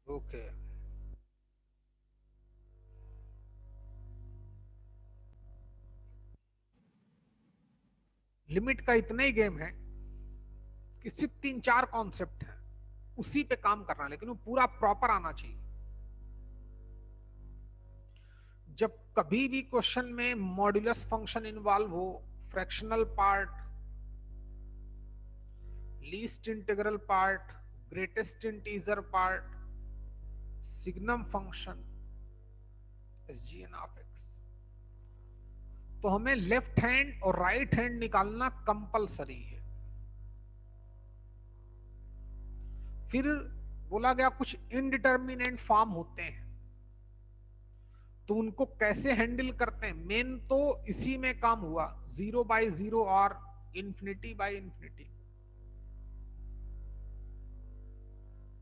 Okay, limit का इतना ही game है कि सिर्फ 3-4 कॉन्सेप्ट है, उसी पे काम करना है, लेकिन वो पूरा प्रॉपर आना चाहिए। जब कभी भी क्वेश्चन में मॉड्यूलस फंक्शन इन्वॉल्व हो, fractional part, least integral part, greatest integer part, signum function, SGN of x, तो हमें लेफ्ट हैंड और राइट हैंड निकालना कंपलसरी है। फिर बोला गया कुछ इनडिटर्मिनेंट फॉर्म होते हैं, तो उनको कैसे हैंडल करते हैं। मेन तो इसी में काम हुआ, 0/0 और इंफिनिटी बाय इंफिनिटी,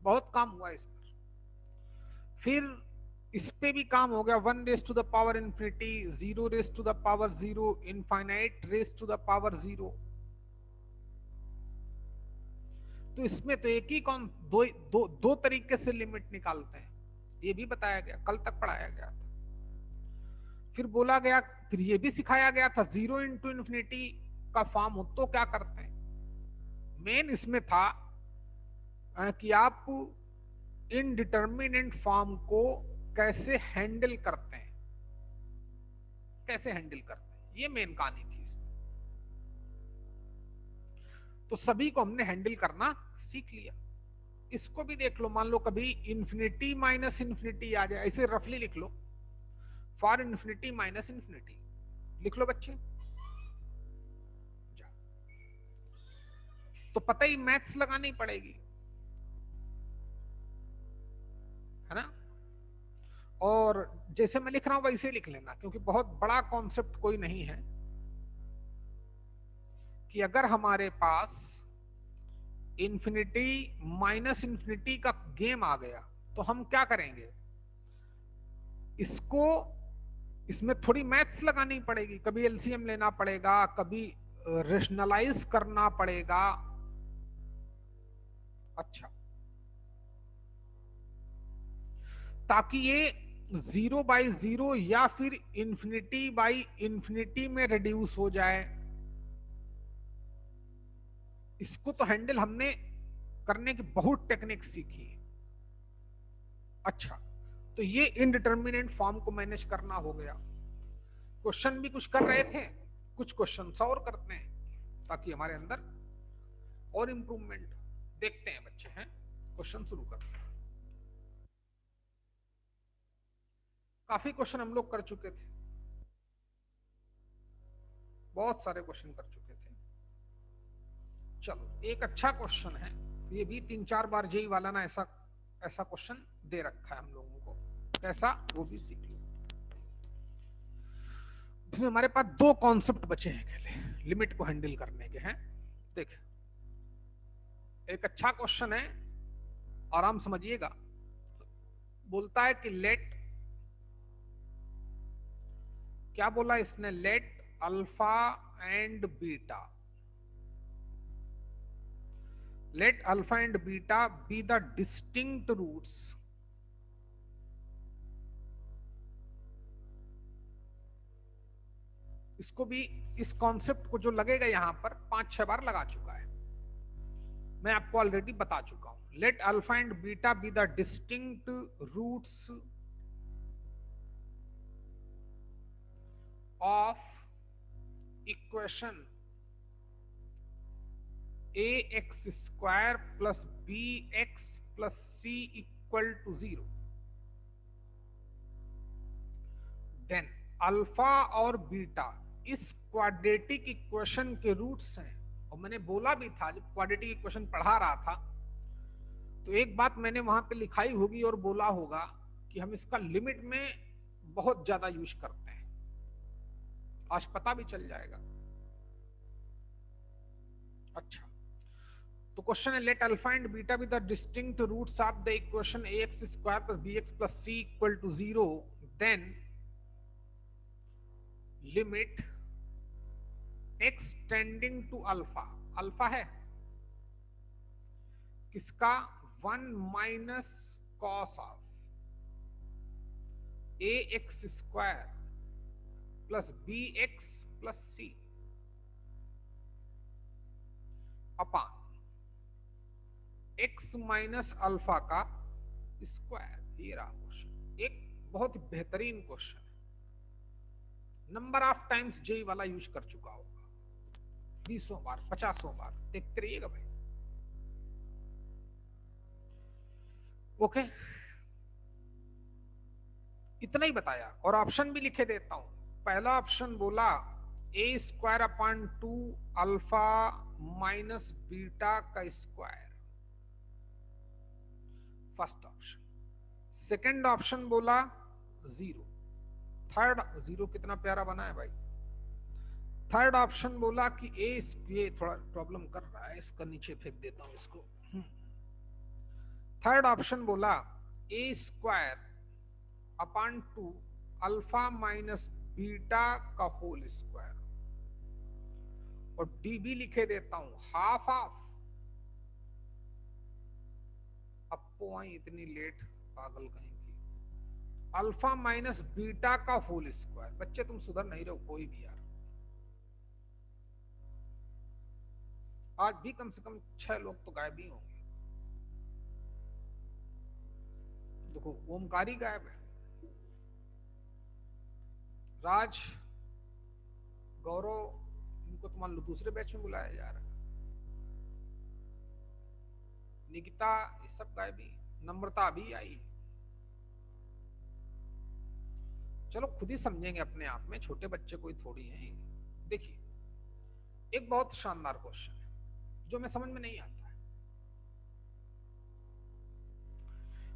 बहुत काम हुआ इस पर। फिर इस पे भी काम हो गया, 1 raise to the power infinity, 0 raise to the power 0, infinite raise to the power 0। तो इसमें तो एक ही कौन दो तरीके से लिमिट निकालते हैं, ये भी बताया गया, कल तक पढ़ाया गया था। फिर बोला गया, फिर ये भी सिखाया गया था 0 इंटू इंफिनिटी का फॉर्म हो तो क्या करते हैं। मेन इसमें था कि आप इनडिटर्मिनेंट फॉर्म को कैसे हैंडल करते हैं, कैसे हैंडल करते हैं, ये मेन कहानी थी इसमें। तो सभी को हमने हैंडल करना सीख लिया। इसको भी देख लो, मान लो कभी इंफिनिटी माइनस इंफिनिटी आ जाए, ऐसे रफली लिख लो, फॉर इंफिनिटी माइनस इंफिनिटी लिख लो बच्चे, तो पता ही मैथ्स लगानी पड़ेगी, है ना। और जैसे मैं लिख रहा हूं वैसे लिख लेना, क्योंकि बहुत बड़ा कॉन्सेप्ट कोई नहीं है। कि अगर हमारे पास इंफिनिटी माइनस इंफिनिटी का गेम आ गया, तो हम क्या करेंगे, इसको, इसमें थोड़ी मैथ्स लगानी पड़ेगी, कभी एलसीएम लेना पड़ेगा, कभी रेशनलाइज करना पड़ेगा। अच्छा, ताकि ये 0/0 या फिर इंफिनिटी बाई इंफिनिटी में रिड्यूस हो जाए। इसको तो हैंडल हमने करने की बहुत टेक्निक सीखी है। अच्छा, तो ये इनडिटर्मिनेंट फॉर्म को मैनेज करना हो गया। क्वेश्चन भी कुछ कर रहे थे, कुछ क्वेश्चन और करते हैं ताकि हमारे अंदर और इंप्रूवमेंट। देखते हैं बच्चे, हैं क्वेश्चन शुरू करते हैं। काफी क्वेश्चन हम लोग कर चुके थे, बहुत सारे क्वेश्चन कर चुके थे। चलो, एक अच्छा क्वेश्चन है, ये भी 3-4 बार जेई वाला ना ऐसा ऐसा क्वेश्चन दे रखा है हम लोगों को, कैसा वो भी सीख लो। इसमें हमारे पास दो कॉन्सेप्ट बचे हैं अकेले लिमिट को हैंडल करने के हैं। देख, एक अच्छा क्वेश्चन है, आराम समझिएगा। बोलता है कि लेट, क्या बोला इसने, let alpha and beta, let alpha and beta be the distinct roots, इसको भी, इस कॉन्सेप्ट को जो लगेगा यहां पर 5-6 बार लगा चुका है, मैं आपको ऑलरेडी बता चुका हूं। Let alpha and beta be the distinct roots of equation ax² plus bx plus c equal to 0, then alpha और बीटा इस क्वाड्रेटिक इक्वेशन के रूट्स हैं। और मैंने बोला भी था जब क्वाड्रेटिक इक्वेशन पढ़ा रहा था, तो एक बात मैंने वहां पे लिखाई होगी और बोला होगा कि हम इसका लिमिट में बहुत ज्यादा यूज करते हैं, आज पता भी चल जाएगा। अच्छा, तो क्वेश्चन है, let alpha and beta with the distinct roots of the equation ax² plus bx plus c equal to 0, then limit x tending to alpha, alpha है किसका, 1 minus cos of a x square plus b x plus c upon x minus alpha का square. ये रहा question, एक बहुत ही बेहतरीन question है। Number of times जे वाला यूज कर चुका होगा, 20 बार 50 बार, देखते रहिएगा भाई। ओके, इतना ही बताया और ऑप्शन भी लिखे देता हूं। पहला ऑप्शन बोला a square upon 2 alpha minus beta का square, first option. Second option बोला 0। थर्ड, 0 कितना प्यारा बना है भाई। थर्ड ऑप्शन बोला कि ये थोड़ा प्रॉब्लम कर रहा है, इसका नीचे फेंक देता हूं इसको। थर्ड ऑप्शन बोला a square upon 2 alpha minus beta का होल स्क्वायर, और डी भी लिखे देता हूं हाफ ऑफ। अपो आई इतनी लेट, पागल कहीं की। अल्फा माइनस बीटा का होल स्क्वायर। बच्चे तुम सुधर नहीं रहो कोई भी यार, आज भी कम से कम 6 लोग तो गायब ही होंगे। देखो ओमकारी गायब है, राज, गौरव, इनको तो मान लो दूसरे बैच में बुलाया जा रहा है। निकिता, ये सब गायब ही। नम्रता अभी आई। चलो खुद ही समझेंगे अपने आप में, छोटे बच्चे कोई थोड़ी हैं। देखिए एक बहुत शानदार क्वेश्चन है जो मैं समझ में नहीं आता है।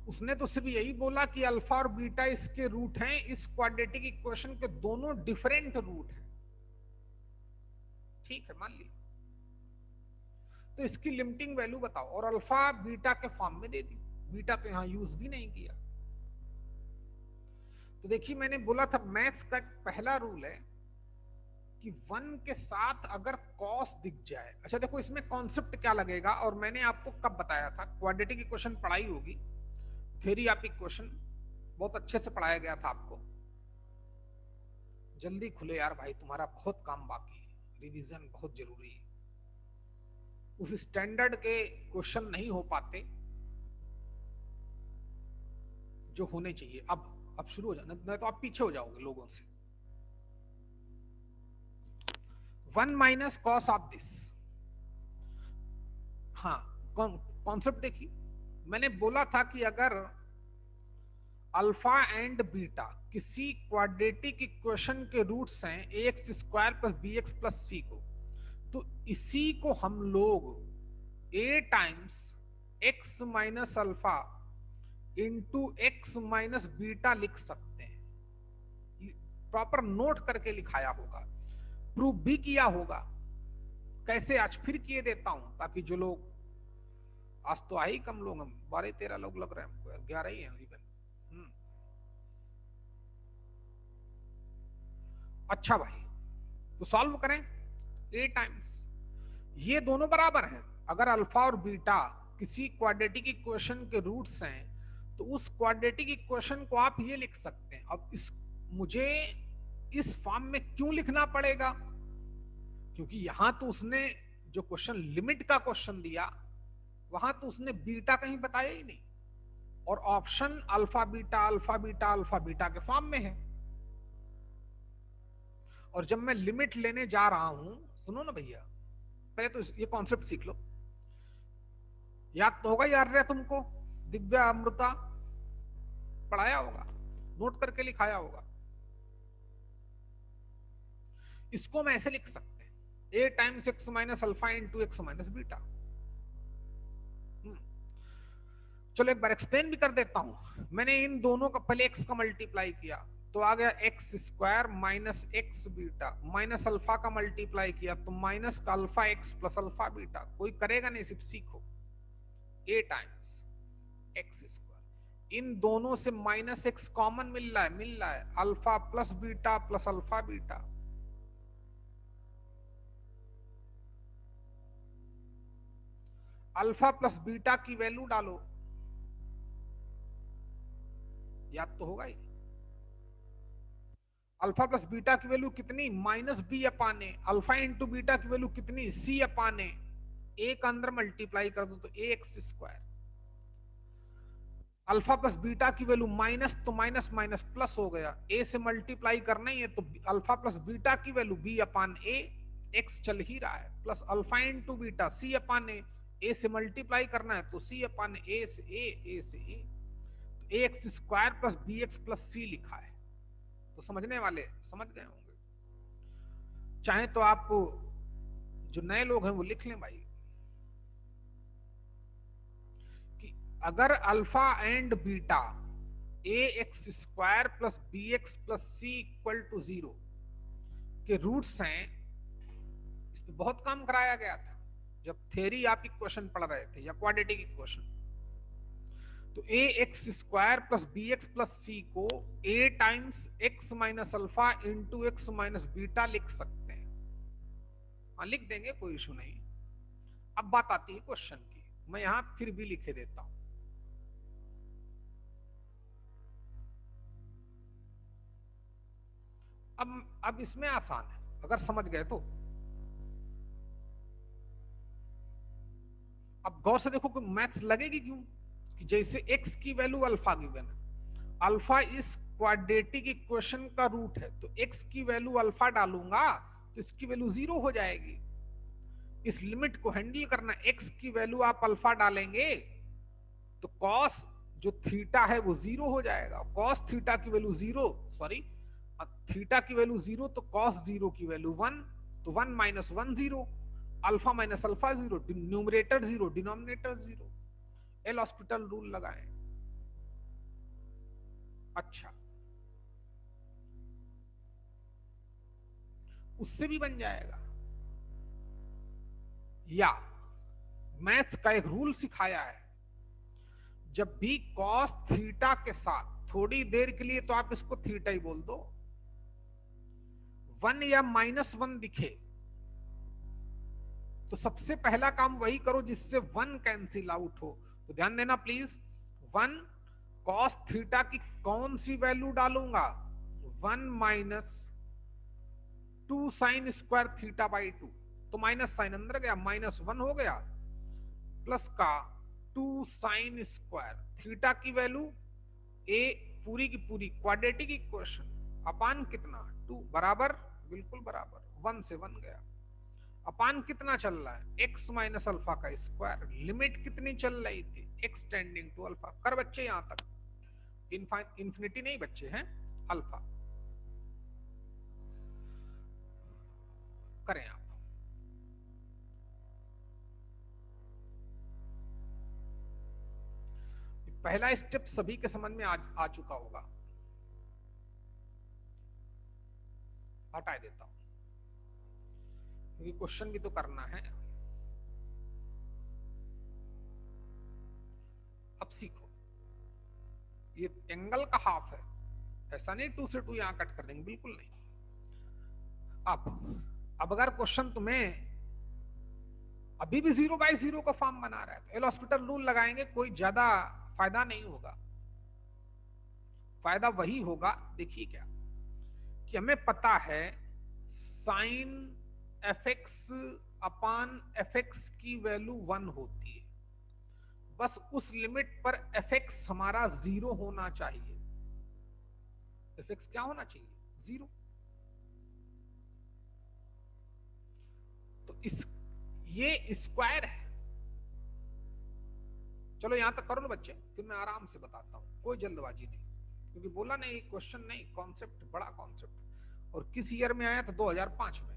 उसने तो सिर्फ यही बोला कि अल्फा और बीटा इसके रूट हैं, इस क्वाड्रेटिक इक्वेशन के दोनों डिफरेंट रूट हैं। ठीक है, मान लिया। तो इसकी लिमिटिंग वैल्यू बताओ, और अल्फा बीटा के फॉर्म में दे दी। बीटा तो यहां यूज भी नहीं किया। तो देखिए मैंने बोला था मैथ्स का पहला रूल है कि 1 के साथ अगर कॉस दिख जाए। अच्छा देखो इसमें कॉन्सेप्ट क्या लगेगा, और मैंने आपको कब बताया था, क्वाड्रेटिक इक्वेशन पढ़ाई होगी, थ्योरी ऑफ इक्वेशन बहुत अच्छे से पढ़ाया गया था आपको। जल्दी खुले यार भाई, तुम्हारा बहुत काम बाकी है, रिवीजन बहुत जरूरी है। उस स्टैंडर्ड के क्वेश्चन नहीं हो पाते जो होने चाहिए। अब शुरू हो जाना, नहीं तो आप पीछे हो जाओगे लोगों से। 1 माइनस कॉस ऑफ दिस। हाँ, कॉन्सेप्ट देखिए, मैंने बोला था कि अगर अल्फा एंड बीटा किसी क्वाड्रेटिक इक्वेशन के रूट्स हैं a x square plus b x plus c को, तो इसी को हम लोग a times x minus alpha into x minus beta लिख सकते हैं। प्रॉपर नोट करके लिखाया होगा, प्रूफ भी किया होगा। कैसे, आज फिर किए देता हूं, ताकि जो लोग, आज तो आई कम लोग, हम 12-13 लोग लग रहे हैं हमको, 11 ही हैं इवन। अच्छा भाई, तो सॉल्व करें। ए टाइम्स, ये दोनों बराबर हैं। अगर अल्फा और बीटा किसी क्वाड्रेटिक इक्वेशन के रूट्स हैं, तो उस क्वाड्रेटिक इक्वेशन को आप ये लिख सकते हैं। अब मुझे इस फॉर्म में क्यों लिखना पड़ेगा, क्योंकि यहां तो उसने जो क्वेश्चन लिमिट का क्वेश्चन दिया, वहां तो उसने बीटा कहीं बताया ही नहीं, और option alpha beta alpha beta alpha beta के फॉर्म में है। और जब मैं लिमिट लेने जा रहा हूं, सुनो ना भैया, पहले तो ये कॉन्सेप्ट सीख लो। याद तो होगा यार रे तुमको, दिव्या अमृता पढ़ाया होगा, नोट करके लिखाया होगा। इसको मैं ऐसे लिख सकते हैं, a times x minus alpha into x minus beta. चलो एक बार एक्सप्लेन भी कर देता हूं। मैंने इन दोनों का पहले एक्स का मल्टीप्लाई किया, तो आ गया x square minus x beta, minus alpha का मल्टीप्लाई किया तो माइनस का alpha x plus alpha beta. कोई करेगा नहीं, सिर्फ सीखो। ए टाइम्स एक्स स्क्वायर, इन दोनों से माइनस एक्स कॉमन मिल रहा है, alpha plus beta plus alpha beta. Alpha plus beta की वैल्यू डालो, याद तो होगा ही। अल्फा प्लस बीटा की वैल्यू कितनी, माइनस बी अपान ए। अल्फा इंटू बीटा की वैल्यू कितनी, सी अपान ए। ए का अंदर मल्टीप्लाई कर दो तो a x square. Alpha plus beta की वैल्यू माइनस, तो माइनस माइनस प्लस हो गया, ए से मल्टीप्लाई करना ही है तो अल्फा प्लस बीटा की value b upon a, x चल ही रहा है, plus alpha into beta c upon a से मल्टीप्लाई करना है तो सी अपान ए से ए से ए, तो a x square plus b x plus c लिखा है। तो समझने वाले समझ गए होंगे, चाहे तो आप जो नए लोग हैं वो लिख लें भाई, कि अगर alpha and beta a x square plus b x plus c equal to 0 के रूट्स हैं, इस पे बहुत काम कराया गया था जब थ्योरी आप इक्वेशन पढ़ रहे थे या क्वाड्रेटिक इक्वेशन। तो a x square plus b x plus c को a times x minus alpha into x minus beta लिख सकते हैं। हाँ लिख देंगे, कोई इशू नहीं। अब बात आती है क्वेश्चन की, मैं यहां फिर भी लिखे देता हूं। अब इसमें आसान है अगर समझ गए तो। अब गौर से देखो कि मैथ्स लगेगी क्यों, कि जैसे x की वैल्यू अल्फा गिवन है, अल्फा इस क्वाड्रेटिक इक्वेशन का रूट है, तो x की वैल्यू अल्फा डालूंगा तो इसकी वैल्यू 0 हो जाएगी। इस लिमिट को हैंडल करना, x की वैल्यू आप अल्फा डालेंगे तो कॉस जो थीटा है वो 0 हो जाएगा, कॉस थीटा की वैल्यू 0, सॉरी थीटा की वैल्यू 0 तो कॉस 0 की वैल्यू 1, तो 1 minus 1 0, alpha minus alpha 0, numerator 0 denominator 0। L hospital rule लगाएं। अच्छा, उससे भी बन जाएगा, या मैथ्स का एक रूल सिखाया है, जब भी कॉस थीटा के साथ थोड़ी देर के लिए तो आप इसको थीटा ही बोल दो, 1 या -1 दिखे तो सबसे पहला काम वही करो जिससे 1 कैंसिल आउट हो। तो ध्यान देना प्लीज, 1 कॉस थीटा की कौन सी वैल्यू डालूंगा, 1 minus 2 sine square theta by 2, तो माइनस साइन अंदर गया, -1 हो गया, प्लस का 2 साइन स्क्वायर थीटा की वैल्यू ए पूरी की पूरी क्वाड्रेटिक इक्वेशन अपान कितना 2 बराबर, बिल्कुल बराबर, 1 से 1 गया, अपान कितना चल रहा है x माइनस अल्फा का स्क्वायर, लिमिट कितनी चल रही थी x टेंडिंग टू अल्फा। कर बच्चे यहां तक, इंफिनिटी नहीं बच्चे हैं, अल्फा करें आप। पहला स्टेप सभी के समझ में आ चुका होगा, हटा देता हूं क्योंकि क्वेश्चन भी तो करना है। अब सीखो, ये एंगल का हाफ है, ऐसा नहीं 2 से 2 यहां कट कर देंगे, बिल्कुल नहीं। अब अगर क्वेश्चन तुम्हें अभी भी 0/0 का फॉर्म बना रहा है तो एल हॉस्पिटल रूल लगाएंगे, कोई ज्यादा फायदा नहीं होगा। फायदा वही होगा, देखिए क्या, कि हमें पता है साइन fx अपान fx की वैल्यू 1 होती है, बस उस लिमिट पर fx हमारा 0 होना चाहिए। fx क्या होना चाहिए, 0। तो ये स्क्वायर है। चलो यहां तक करो ना बच्चे, फिर मैं आराम से बताता हूं, कोई जल्दबाजी नहीं, क्योंकि बोला नहीं क्वेश्चन नहीं, कॉन्सेप्ट बड़ा कॉन्सेप्ट। और किस ईयर में आया था, 2005 में,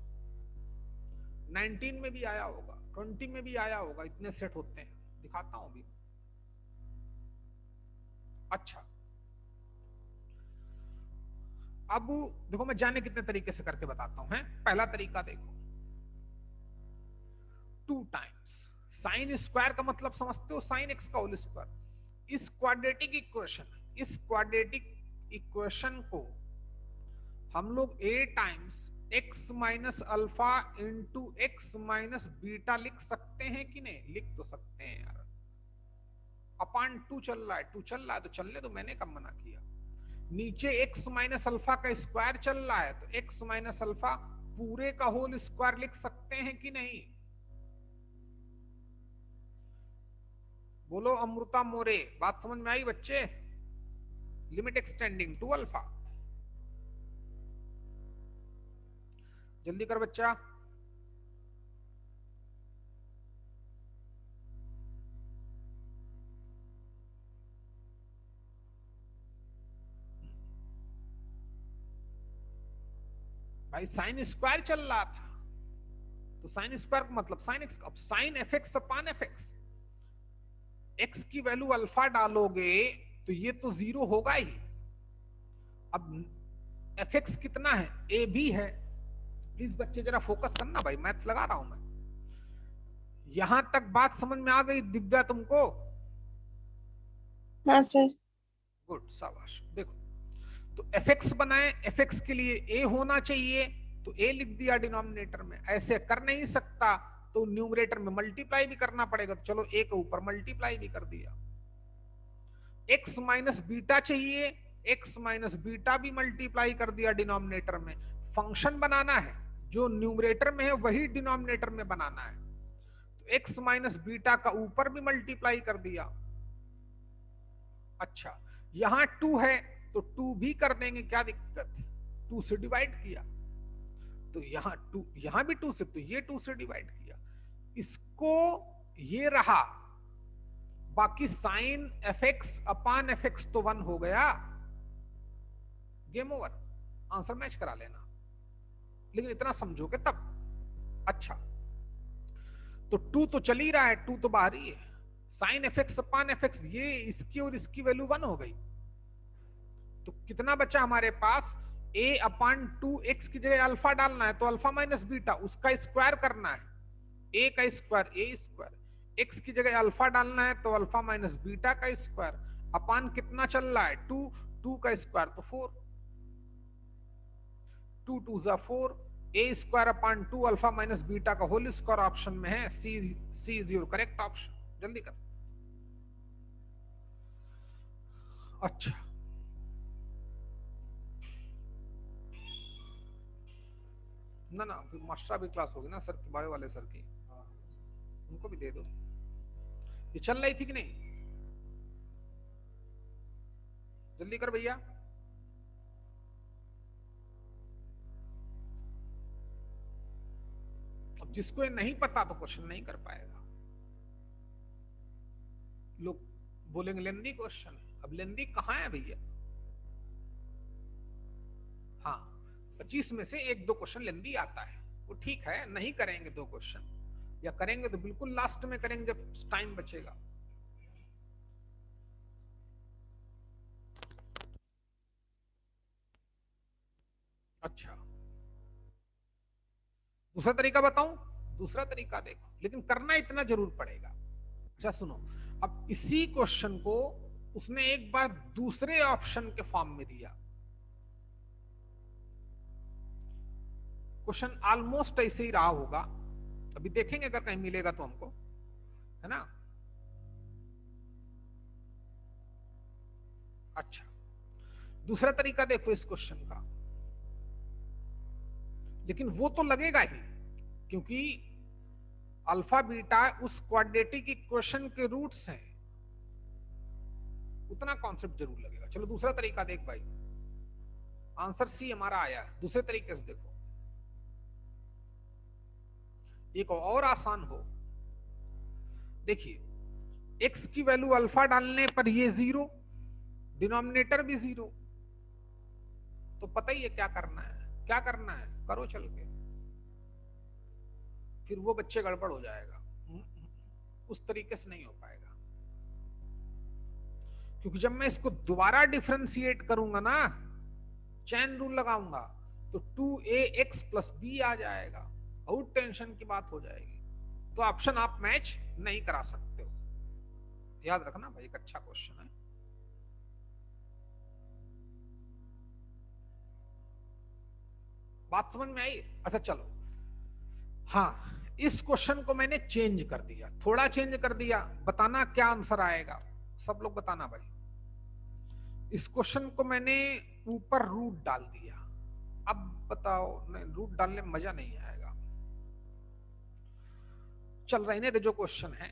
19 में भी आया होगा, 20 में भी आया होगा, इतने सेट होते हैं, दिखाता हूं भी। अच्छा, अब देखो मैं जाने कितने तरीके से करके बताता हूं। पहला तरीका देखो, 2 टाइम्स साइन स्क्वायर का मतलब समझते हो, साइन एक्स का होल स्क्वायर। इस क्वाड्रेटिक इक्वेशन को हम लोग a times x minus alpha into x minus beta लिख सकते हैं कि नहीं, लिख तो सकते हैं यार। अपान 2 चल रहा है, 2 चल रहा है तो चलने दो, मैंने कब मना किया। नीचे x माइनस अल्फा का स्क्वायर चल रहा है, तो x माइनस अल्फा पूरे का होल स्क्वायर लिख सकते हैं कि नहीं? बोलो अमृता मोरे, बात समझ में आई बच्चे? लिमिट एक्सटेंडिंग टू अल्फा, जल्दी कर बच्चा। भाई साइन स्क्वायर चल रहा था, तो साइन स्क्वायर का मतलब साइन एक्स। अब sign f x upon f x, x की वैल्यू अल्फा डालोगे तो ये तो जीरो होगा ही। अब एफ एक्स कितना है? ए बी है। प्लीज बच्चे जरा फोकस करना भाई, मैथ्स लगा रहा हूं मैं। यहां तक बात समझ में आ गई दिव्या तुमको? हाँ सर। गुड, शाबाश। देखो, तो एफ एक्स बनाए, एफ एक्स के लिए ए होना चाहिए, तो ए लिख दिया डिनोमिनेटर में। ऐसे कर नहीं सकता तो न्यूमरेटर में मल्टीप्लाई भी करना पड़ेगा, तो चलो ए के ऊपर मल्टीप्लाई भी कर दिया। एक्स माइनस बीटा चाहिए, एक्स माइनस बीटा भी मल्टीप्लाई कर दिया डिनोमिनेटर में। फंक्शन बनाना है, जो न्यूमरेटर में है वही डिनोमिनेटर में बनाना है, तो एक्स माइनस बीटा का ऊपर भी मल्टीप्लाई कर दिया। अच्छा, यहां 2 है तो 2 भी कर देंगे, क्या दिक्कत है? 2 से डिवाइड किया, तो यहां 2, यहां भी 2 से, तो ये 2 से डिवाइड किया। इसको ये रहा, बाकी sign f x upon f x तो 1 हो गया, गेम ओवर, आंसर मैच करा लेना। लेकिन इतना समझोगे तब। अच्छा, तो 2 तो चल ही रहा है, 2 तो बाहर ही है। Sign f x upon f x, ये इसकी और इसकी वैल्यू 1 हो गई, तो कितना बचा हमारे पास? a अपान 2x की जगह अल्फा डालना है, तो अल्फा माइनस बीटा उसका स्क्वायर करना है, a का स्क्वायर a स्क्वायर, x की जगह अल्फा डालना है तो अल्फा माइनस बीटा का स्क्वायर, अपान कितना चल रहा है? 2, 2 का स्क्वायर तो 4, 2 2 जा 4, a square upon 2 alpha minus beta का होल स्क्वायर ऑप्शन में है, सी इज योर करेक्ट ऑप्शन। जल्दी कर। अच्छा, ना ना, फिर मास्टर भी क्लास होगी ना सर की, बायो वाले सर की, उनको भी दे दो। ये चल रही थी कि नहीं? जल्दी कर भैया। अब जिसको ये नहीं पता तो क्वेश्चन नहीं कर पाएगा। लोग बोलेंगे लेंदी क्वेश्चन, अब लेंदी कहां है भैया? हाँ, 25 में से 1-2 क्वेश्चन लेंदी आता है, वो ठीक है। नहीं करेंगे 2 क्वेश्चन, या करेंगे तो बिल्कुल लास्ट में करेंगे जब टाइम बचेगा। अच्छा, दूसरा तरीका बताऊं? दूसरा तरीका देखो, लेकिन करना इतना जरूर पड़ेगा। अच्छा सुनो, अब इसी क्वेश्चन को उसने एक बार दूसरे ऑप्शन के फॉर्म में दिया। क्वेश्चन ऑलमोस्ट ऐसे ही रहा होगा, अभी देखेंगे अगर कहीं मिलेगा तो हमको, है ना? अच्छा, दूसरा तरीका देखो इस क्वेश्चन का, लेकिन वो तो लगेगा ही, क्योंकि अल्फा बीटा उस क्वाड्रेटिक इक्वेशन के रूट्स हैं, उतना कॉन्सेप्ट जरूर लगेगा। चलो दूसरा तरीका देख भाई, आंसर सी हमारा आया है। दूसरे तरीके से देखो, एक और आसान हो। देखिए, x की वैल्यू अल्फा डालने पर ये 0, डिनोमिनेटर भी 0, तो पता ही है क्या करना है। क्या करना है करो चल के, फिर वो बच्चे गड़बड़ हो जाएगा, उस तरीके से नहीं हो पाएगा। क्योंकि जब मैं इसको दोबारा डिफरेंशिएट करूंगा ना, चैन रूल लगाऊंगा, तो 2ax प्लस b आ जाएगा, बहुत टेंशन की बात हो जाएगी। तो ऑप्शन आप मैच नहीं करा सकते हो, याद रखना भाई, एक अच्छा क्वेश्चन है। बात समझ में आई? अच्छा चलो, हाँ, इस क्वेश्चन को मैंने चेंज कर दिया, थोड़ा चेंज कर दिया, बताना क्या आंसर आएगा, सब लोग बताना भाई। इस क्वेश्चन को मैंने ऊपर रूट डाल दिया। अब बताओ, नहीं रूट डालने में मजा नहीं आएगा। चल रहने दे जो क्वेश्चन है,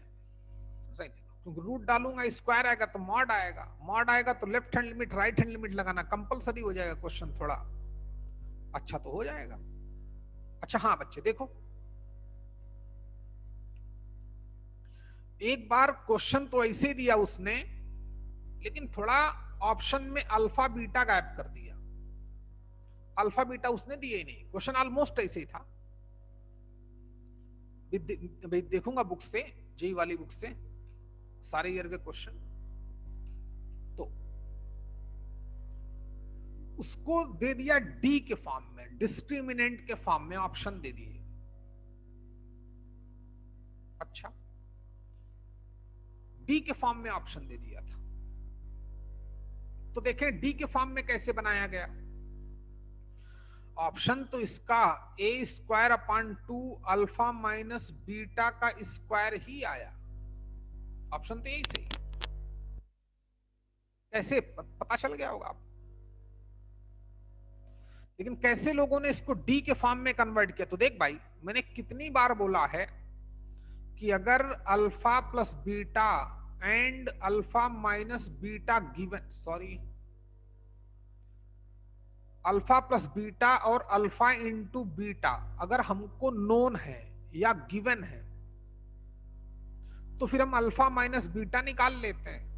क्योंकि रूट डालूंगा स्क्वायर आएगा तो मॉड आएगा, मॉड आएगा तो left hand limit right hand limit लगाना कंपलसरी हो जाएगा, क्वेश्चन थोड़ा अच्छा तो हो जाएगा। अच्छा हाँ बच्चे देखो, एक बार क्वेश्चन तो ऐसे दिया उसने, लेकिन थोड़ा ऑप्शन में अल्फा बीटा गायब कर दिया। अल्फा बीटा उसने दिए ही नहीं, क्वेश्चन ऑलमोस्ट ऐसे ही था। देखूंगा बुक से, जेई वाली बुक से सारे ईयर के क्वेश्चन, तो उसको दे दिया डी के फॉर्म में, डिस्क्रिमिनेंट के फॉर्म में ऑप्शन दे दिए। अच्छा, डी के फॉर्म में ऑप्शन दे दिया था, तो देखें डी के फॉर्म में कैसे बनाया गया। ऑप्शन तो इसका a square upon 2 alpha minus beta का स्क्वायर ही आया, ऑप्शन तो यही सही। कैसे पता चल गया होगा आपको, लेकिन कैसे लोगों ने इसको डी के फॉर्म में कन्वर्ट किया। तो देख भाई, मैंने कितनी बार बोला है कि अगर alpha plus beta and alpha minus beta given, sorry alpha plus beta और अल्फा इंटू बीटा अगर हमको नोन है या गिवन है, तो फिर हम अल्फा माइनस बीटा निकाल लेते हैं।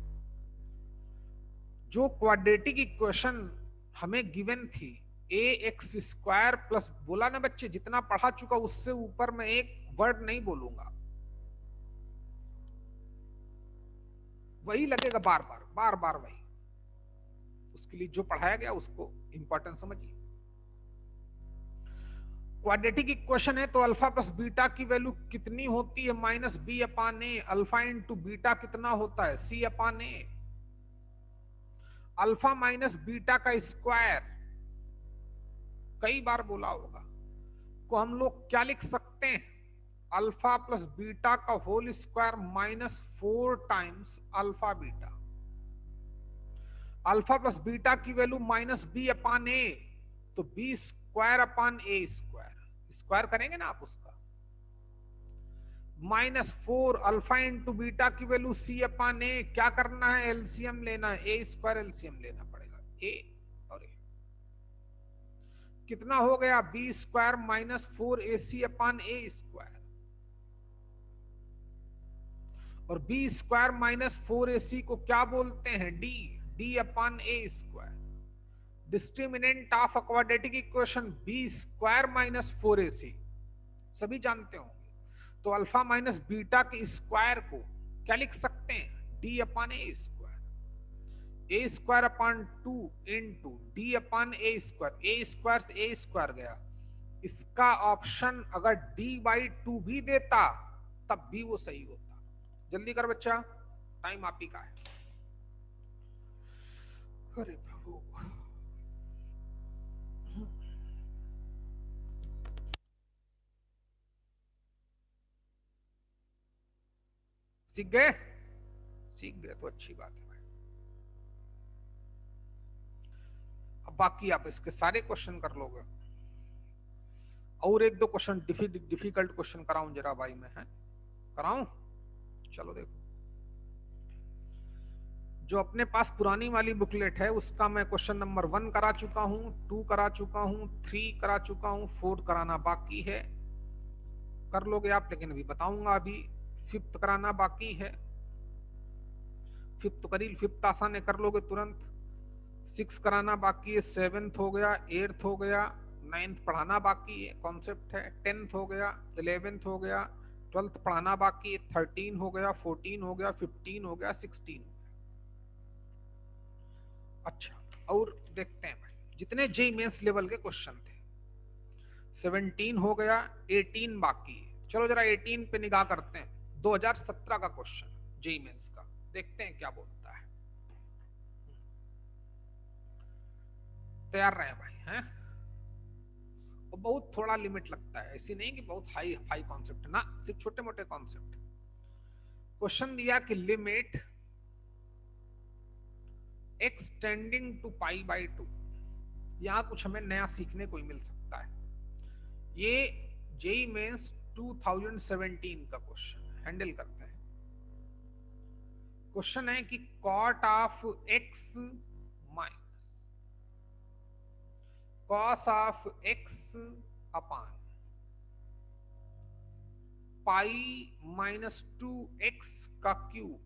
जो क्वाड्रेटिक इक्वेशन हमें गिवन थी, ए एक्स स्क्वायर प्लस, बोला ना बच्चे जितना पढ़ा चुका उससे ऊपर मैं एक वर्ड नहीं बोलूंगा, वही लगेगा बार बार बार बार वही। उसके लिए जो पढ़ाया गया उसको इंपॉर्टेंट समझिए। क्वाड्रेटिक इक्वेशन है तो अल्फा प्लस बीटा की वैल्यू कितनी होती है, माइनस बी अपान ए, अल्फा इंटू बीटा कितना होता है, सी अपान ए। अल्फा माइनस बीटा का स्क्वायर कई बार बोला होगा, को हम लोग क्या लिख सकते हैं, अल्फा प्लस बीटा का whole square minus 4 times alpha beta. Alpha plus beta की value minus b upon a, तो b square upon a square, square करेंगे ना आप उसका, -4 अल्फा इंटू बीटा की वैल्यू सी अपान ए, क्या करना है एलसीएम लेना है, ए स्क्वायर एलसीएम लेना पड़ेगा, ए और ए कितना हो गया, b square -4 a c upon a square, और बी स्क्वायर -4 ए सी को क्या बोलते हैं, d, d upon a square. Discriminant of a quadratic equation b square -4 a c सभी जानते होंगे, तो अल्फा माइनस बीटा के स्क्वायर को क्या लिख सकते हैं, d upon a square, a square upon 2 into d upon a square, a square से ए स्क्वायर गया। इसका ऑप्शन अगर डी बाई 2 भी देता तब भी वो सही होता। जल्दी कर बच्चा, टाइम आप ही का है। अरे प्रभु, सीख गए, सीख गए तो अच्छी बात है भाई। अब बाकी आप इसके सारे क्वेश्चन कर लोगे, और एक दो क्वेश्चन डिफिकल्ट क्वेश्चन कराऊं जरा भाई, मैं है कराऊं, चलो देखो। जो अपने पास पुरानी वाली बुकलेट है उसका मैं क्वेश्चन नंबर 1 करा चुका हूं, 2 करा चुका हूं, 3 करा चुका हूं, 4 कराना बाकी है, कर लोगे आप, लेकिन अभी बताऊंगा। अभी 5th कराना बाकी है, 5th करी, 5th आसान है, कर लोगे तुरंत। 6 कराना बाकी है, 7th हो गया, 8th हो गया, 9th पढ़ाना बाकी है, कॉन्सेप्ट है, 10th हो गया, 11th हो गया, 12th पढ़ाना बाकी है, 13 हो गया, 14 हो गया, 15 हो गया, 16 हो गया। अच्छा, और देखते हैं भाई जितने जेई मेंस लेवल के क्वेश्चन थे, 17 हो गया, 18 बाकी है। चलो जरा 18 पे निगाह करते हैं, 2017 का क्वेश्चन जेई मेंस का, देखते हैं क्या बोलता है। तैयार रहे भाई, हैं? और बहुत थोड़ा लिमिट लगता है, ऐसी नहीं कि बहुत हाई हाई कॉन्सेप्ट ना, सिर्फ छोटे मोटे कॉन्सेप्ट। क्वेश्चन दिया कि limit x tending to pi by 2। यहां कुछ हमें नया सीखने को मिल सकता है। ये जेईई मेंस 2017 का क्वेश्चन हैंडल करते हैं। क्वेश्चन है कि cot of x minus cos of x upon pi minus 2x का क्यूब।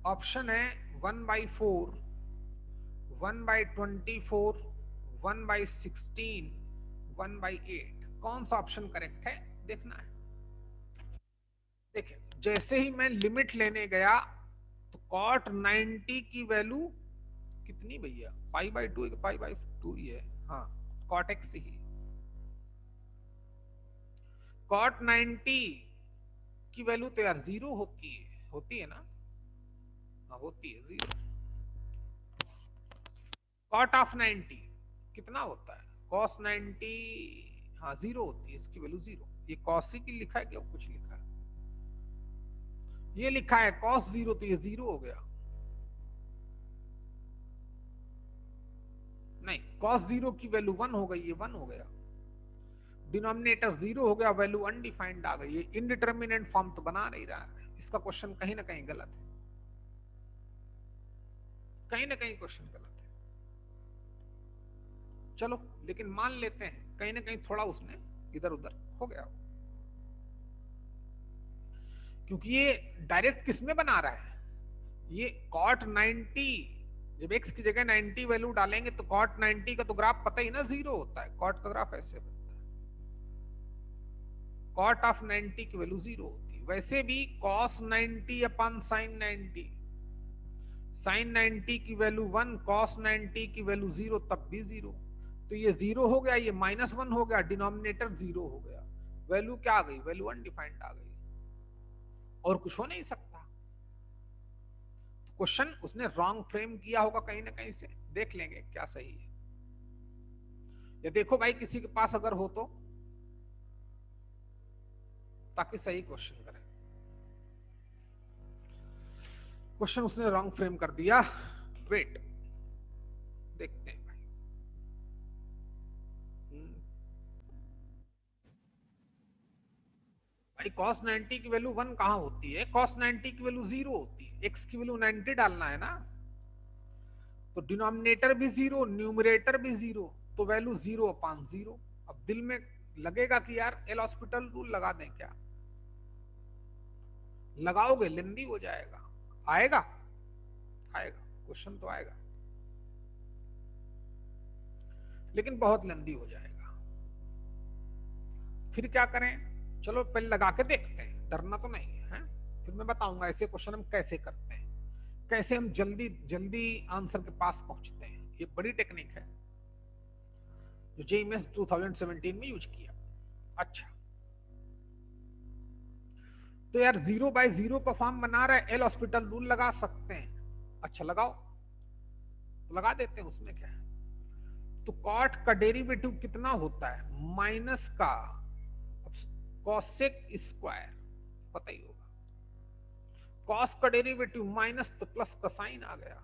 ऑप्शन है 1/4, 1/24, 1/16, 1/8। कौन सा ऑप्शन करेक्ट है देखना है। देखिए जैसे ही मैं लिमिट लेने गया तो कॉट 90 की वैल्यू कितनी भैया, पाई/2 पाई/2 ही है। हाँ कॉट एक्स ही। कॉट 90 की वैल्यू तो यार 0 होती है ना। हाँ होती है 0। कॉट ऑफ 90 कितना होता है, कॉस 90, हाँ 0 होती है, इसकी वैल्यू 0। ये कॉस की लिखा है क्या कुछ लिखा है, ये लिखा है कॉस 0 तो ये 0 हो गया। नहीं कॉस 0 की वैल्यू 1 हो गई, ये 1 हो गया। डिनोमिनेटर 0 हो गया, वैल्यू अनडिफाइंड आ गई। ये इनडिटर्मिनेंट फॉर्म तो बना नहीं रहा है। इसका क्वेश्चन कहीं ना कहीं गलत है, कहीं ना कहीं क्वेश्चन गलत है। चलो लेकिन मान लेते हैं कहीं ना कहीं थोड़ा उसने इधर उधर हो गया, क्योंकि ये डायरेक्ट किस में बना रहा है, ये कॉट 90, जब x की जगह 90 वैल्यू डालेंगे तो कॉट 90 का तो ग्राफ पता ही ना 0 होता है। कॉट का ग्राफ ऐसे बनता है, कॉट ऑफ 90 की वैल्यू 0 होती है। वैसे भी cos 90 अपन sin 90, sin 90 की वैल्यू 1, cos 90 की वैल्यू 0, तब भी 0। तो ये 0 हो गया, ये -1 हो गया, डिनोमिनेटर 0 हो गया, वैल्यू क्या आ गई, वैल्यू अनडिफाइंड आ गई, और कुछ हो नहीं सकता। क्वेश्चन उसने रॉन्ग फ्रेम किया होगा कहीं ना कहीं से, देख लेंगे क्या सही है। ये देखो भाई किसी के पास अगर हो तो, ताकि सही क्वेश्चन करें। क्वेश्चन उसने रॉन्ग फ्रेम कर दिया, वेट देखते हैं भाई। भाई cos 90 की वैल्यू 1 कहां होती है, cos 90 की वैल्यू 0 होती है। x की वैल्यू 90 डालना है ना, तो डिनोमिनेटर भी 0, न्यूमरेटर भी 0, तो वैल्यू 0/0। अब दिल में लगेगा कि यार एल हॉस्पिटल रूल लगा दें क्या, लगाओगे लेंदी हो जाएगा। आएगा आएगा क्वेश्चन तो आएगा, लेकिन बहुत लेंदी हो जाएगा। फिर क्या करें, चलो पहले लगा के देखते हैं, डरना तो नहीं है, फिर मैं बताऊंगा ऐसे क्वेश्चन हम कैसे करते हैं, कैसे हम जल्दी जल्दी आंसर के पास पहुंचते हैं। ये बड़ी टेक्निक है जो जेईई मेंस 2017 में यूज किया। अच्छा तो यार 0/0 का फॉर्म बना रहा है, एल हॉस्पिटल रूल लगा सकते हैं। अच्छा लगाओ, तो लगा देते हैं, उसमें क्या है। तो कॉट का डेरिवेटिव कितना होता है, माइनस का कॉसेक स्क्वायर, पता ही होगा। कॉस का डेरिवेटिव माइनस तो प्लस का साइन आ गया,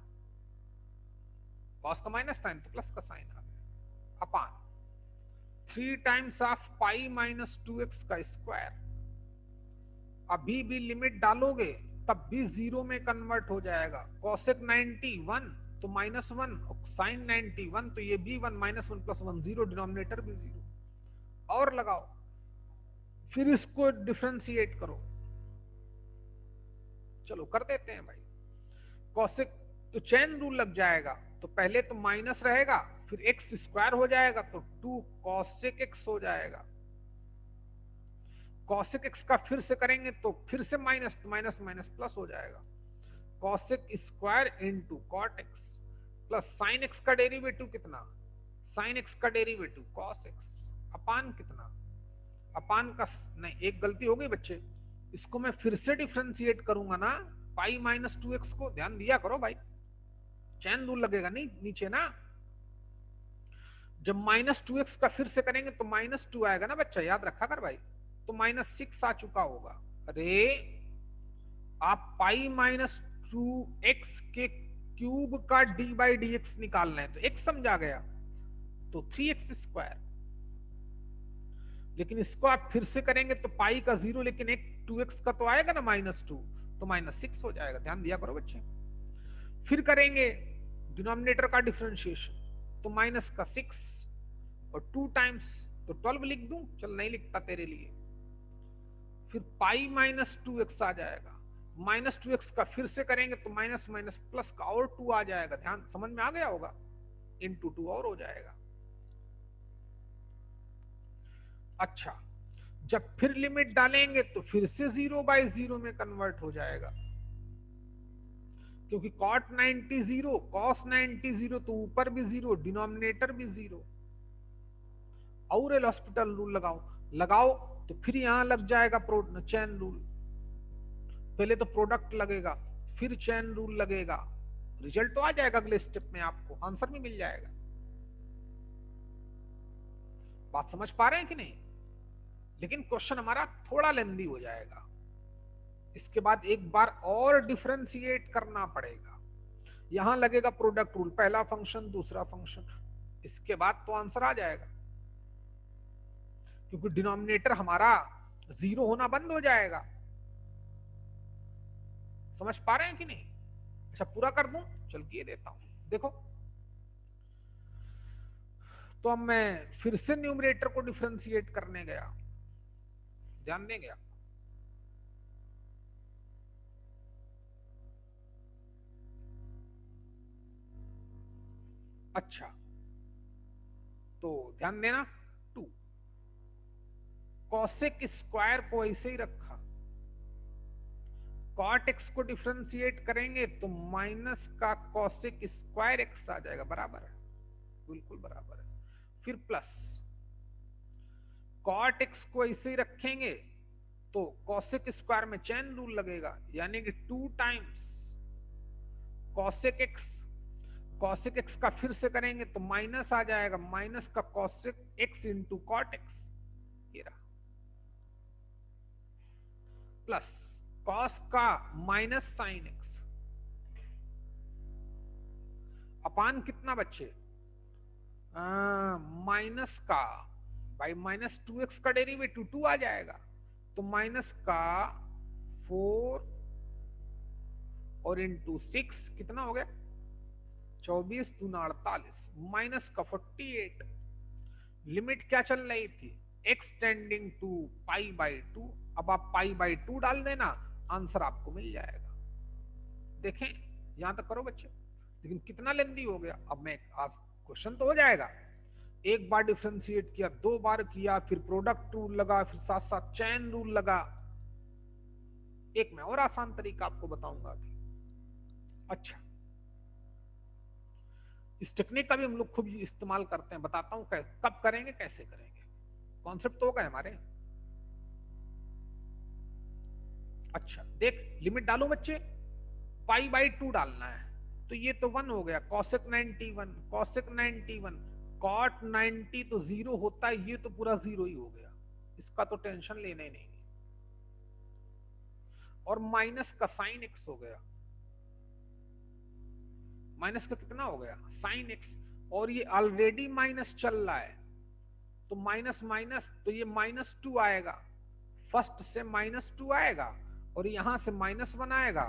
कॉस का माइनस साइन तो प्लस का साइन आ गया, अपान 3 times of pi minus 2x का स्क्वायर। अभी भी लिमिट डालोगे तब भी 0 में कन्वर्ट हो जाएगा। कॉसेक 90 1 तो -1, और साइन 90 1 तो ये भी 1, -1 + 1 0, डिनोमिनेटर भी 0। और लगाओ, फिर इसको डिफरेंशिएट करो। चलो कर देते हैं भाई। कॉसेक तो चेन रूल लग जाएगा, तो पहले तो माइनस रहेगा, फिर x स्क्वायर हो जाएगा, तो 2 कॉसेक x हो जाएगा। कॉसेक x का फिर से करेंगे तो फिर से माइनस, तो माइनस माइनस प्लस हो जाएगा। Cosec square into cot x plus sine x का डेरिवेटिव कितना, साइन x का डेरिवेटिव कॉस x, अपान कितना, अपान का नहीं, एक गलती हो गई बच्चे, इसको मैं फिर से डिफरेंशिएट करूंगा ना, पाई माइनस 2x को, ध्यान दिया करो भाई, चैन रूल लगेगा नहीं नीचे ना। जब -2x का फिर से करेंगे तो -2 आएगा ना बच्चा, याद रखा कर भाई, तो -6 आ चुका होगा। अरे आप पाई माइनस 2x के क्यूब का d बाई डी एक्स निकालना है, तो x समझा गया, तो 3x स्क्वायर। लेकिन इसको आप फिर से करेंगे तो पाई का 0, लेकिन एक 2x का तो आएगा ना -2, तो -6 हो जाएगा। ध्यान दिया करो बच्चे। फिर करेंगे डिनोमिनेटर का डिफरेंशिएशन, तो माइनस का 6 और 2 टाइम्स, तो 12 लिख दूं, चल नहीं लिखता तेरे लिए। फिर पाई -2x आ जाएगा, -2x का फिर से करेंगे तो माइनस माइनस प्लस का और 2 आ जाएगा। ध्यान समझ में आ गया होगा, इंटू 2 और हो जाएगा। अच्छा, जब फिर लिमिट डालेंगे तो फिर से 0/0 में कन्वर्ट हो जाएगा, क्योंकि cot 90 0, cos 90 0, तो ऊपर भी 0, डिनोमिनेटर भी 0। और एल हॉस्पिटल रूल लगाओ तो फिर यहां लग जाएगा चैन रूल। पहले तो प्रोडक्ट लगेगा, फिर चैन रूल लगेगा, रिजल्ट तो आ जाएगा अगले स्टेप में, आपको आंसर भी मिल जाएगा। बात समझ पा रहे हैं कि नहीं? लेकिन क्वेश्चन हमारा थोड़ा लेंदी हो जाएगा, इसके बाद एक बार और डिफरेंशिएट करना पड़ेगा। यहां लगेगा प्रोडक्ट रूल, पहला फंक्शन दूसरा फंक्शन, इसके बाद तो आंसर आ जाएगा, क्योंकि डिनोमिनेटर हमारा 0 होना बंद हो जाएगा। समझ पा रहे हैं कि नहीं? अच्छा, पूरा कर दूं, चल किए देता हूं। देखो, तो अब मैं फिर से न्यूमरेटर को डिफरेंशिएट करने गया, ध्यान देंगे आप। अच्छा, तो ध्यान देना, 2 कॉसेक स्क्वायर को ऐसे ही रखा, कॉट एक्स को डिफरेंशिएट करेंगे तो माइनस का कॉसेक स्क्वायर एक्स आ जाएगा, बराबर है, बिल्कुल बराबर है। फिर प्लस कॉट एक्स को ऐसे ही रखेंगे तो कॉसेक स्क्वायर में चैन रूल लगेगा, यानी कि 2 times cosec x, cosec x का फिर से करेंगे तो माइनस आ जाएगा, माइनस का cosec x into cot x, ये रहा, प्लस कॉस का माइनस साइन एक्स अपान कितना बच्चे, माइनस का बाई -2x का डेरिवेटिव 2 आ जाएगा, तो माइनस का 4 और इंटू 6 कितना हो गया, 24 दूना 48, माइनस का 48। लिमिट क्या चल रही थी, x टेंडिंग टू π/2। अब आप π/2 डाल देना, आंसर आपको मिल जाएगा। देखें, यहां तक करो बच्चे, लेकिन कितना लेंदी हो गया। अब मैं आज क्वेश्चन तो हो जाएगा, एक बार डिफरेंशिएट किया, 2 बार किया, फिर प्रोडक्ट रूल लगा, फिर साथ साथ चैन रूल लगा। एक मैं और आसान तरीका आपको बताऊंगा अभी। अच्छा, इस टेक्निक का भी हम लोग खूब इस्तेमाल करते हैं, बताता हूं कब करेंगे, कैसे करेंगे, कॉन्सेप्ट तो होगा हमारे। अच्छा देख, लिमिट डालो बच्चे, π/2 डालना है, तो ये तो 1 हो गया, कॉसेक 91, कॉसेक 91, कॉट 90 तो 0 होता है, ये तो पूरा 0 ही हो गया, इसका तो टेंशन लेना ही नहीं। और माइनस का साइन एक्स हो गया, माइनस का कितना हो गया, साइन एक्स, और ये ऑलरेडी माइनस चल रहा है, तो माइनस माइनस, तो ये -2 आएगा, फर्स्ट से -2 आएगा और यहां से -1 आएगा,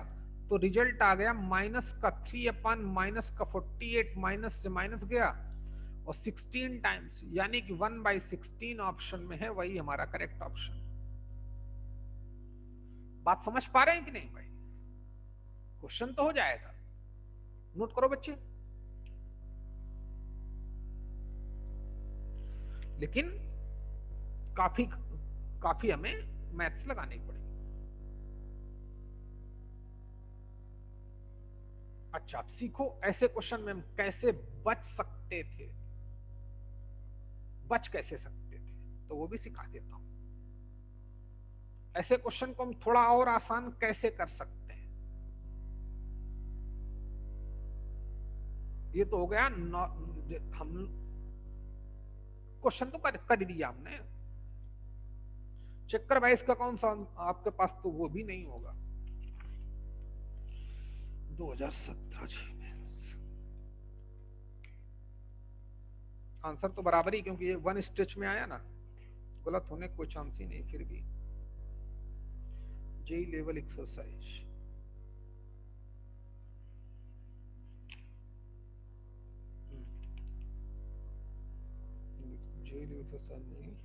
तो रिजल्ट आ गया माइनस का 3 अपन माइनस का 48, माइनस से माइनस गया और 16 टाइम्स, यानी कि 1/16 ऑप्शन में है, वही हमारा करेक्ट ऑप्शन। बात समझ पा रहे हैं कि नहीं भाई? क्वेश्चन तो हो जाएगा, नोट करो बच्चे, लेकिन काफी हमें मैथ्स लगानी पड़ेगी। अच्छा, आप सीखो ऐसे क्वेश्चन में हम कैसे बच सकते थे, बच कैसे सकते थे, तो वो भी सिखा देता हूं। ऐसे क्वेश्चन को हम थोड़ा और आसान कैसे कर सकते हैं, ये तो हो गया हम क्वेश्चन तो कर दिया हमने, चेक कर भाई इसका कौन सा आपके पास, तो वो भी नहीं होगा। 2017 जी मेंस। आंसर तो बराबर ही, क्योंकि ये वन स्टेच में आया ना, गलत होने कोई चांस ही नहीं। फिर भी JEE level exercise, JEE level exercise नहीं,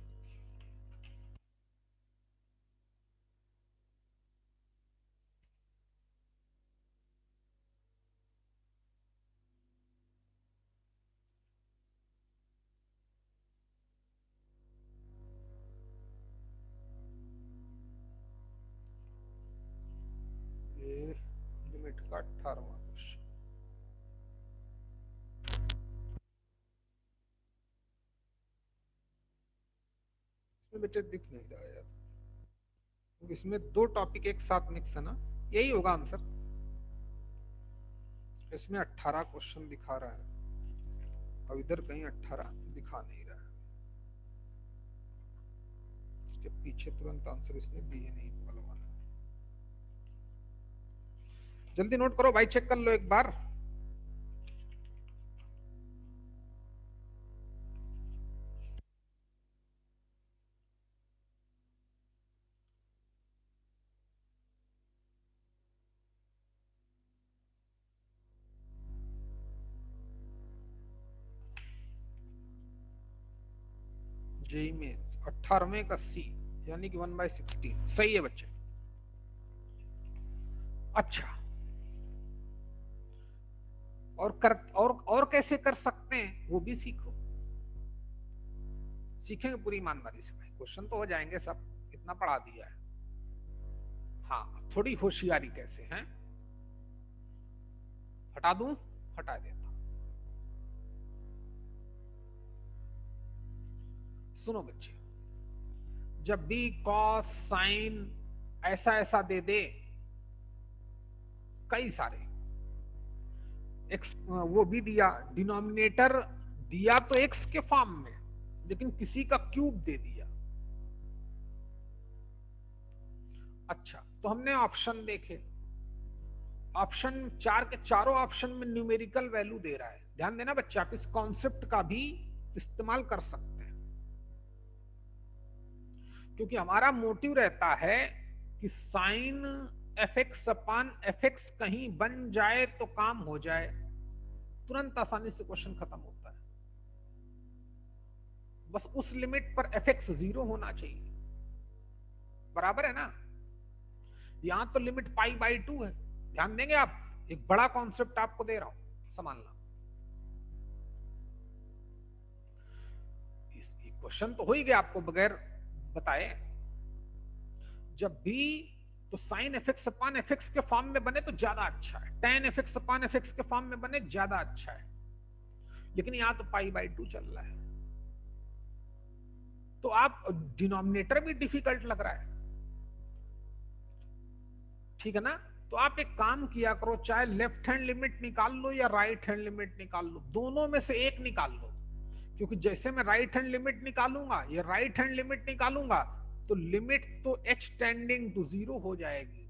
ये लिमिट का 18वां क्वेश्चन। इसमें बेटे दिख नहीं रहा यार, क्योंकि इसमें दो टॉपिक एक साथ मिक्स है ना, यही होगा आंसर। इसमें 18 क्वेश्चन दिखा रहा है और इधर कहीं 18 दिखा नहीं रहा है। इसके पीछे तुरंत आंसर इसने दिए नहीं बगल वाला। जल्दी नोट करो भाई, चेक कर लो एक बार। जेई मेंस 18वें का सी, यानी कि 1/16। सही है बच्चे। अच्छा, और कैसे कर सकते हैं वो भी सीखो। सीखेंगे पूरी ईमानदारी से भाई, क्वेश्चन तो हो जाएंगे सब, इतना पढ़ा दिया है। हाँ, थोड़ी होशियारी कैसे हैं, हटा दूं, हटा देता। सुनो बच्चे, जब भी कॉस साइन ऐसा ऐसा दे दे, कई सारे एक्स वो भी दिया, डिनोमिनेटर दिया तो एक्स के फॉर्म में, लेकिन किसी का क्यूब दे दिया। अच्छा, तो हमने ऑप्शन देखे, ऑप्शन चार के चारों ऑप्शन में न्यूमेरिकल वैल्यू दे रहा है। ध्यान देना बच्चा, आप इस कॉन्सेप्ट का भी इस्तेमाल कर सकते हैं, क्योंकि हमारा मोटिव रहता है कि sign f x upon f x कहीं बन जाए तो काम हो जाए, तुरंत आसानी से क्वेश्चन खत्म होता है। बस उस लिमिट पर एफ एक्स 0 होना चाहिए, बराबर है ना। यहां तो लिमिट π/2 है। ध्यान देंगे आप, एक बड़ा कॉन्सेप्ट आपको दे रहा हूं, संभालना। क्वेश्चन तो हो ही गया आपको बगैर बताए। जब भी तो sign f x upon f x के फॉर्म में बने तो ज्यादा अच्छा है, ten f x upon f x के फॉर्म में बने ज्यादा अच्छा है, लेकिन यहां तो π/2 चल रहा है, तो आप डिनोमिनेटर भी डिफिकल्ट लग रहा है, ठीक है ना। तो आप एक काम किया करो, चाहे लेफ्ट हैंड लिमिट निकाल लो या राइट हैंड लिमिट निकाल लो, दोनों में से एक निकाल लो। क्योंकि जैसे मैं राइट हैंड लिमिट निकालूंगा या राइट हैंड लिमिट निकालूंगा, तो लिमिट तो h टेंडिंग टू 0 हो जाएगी,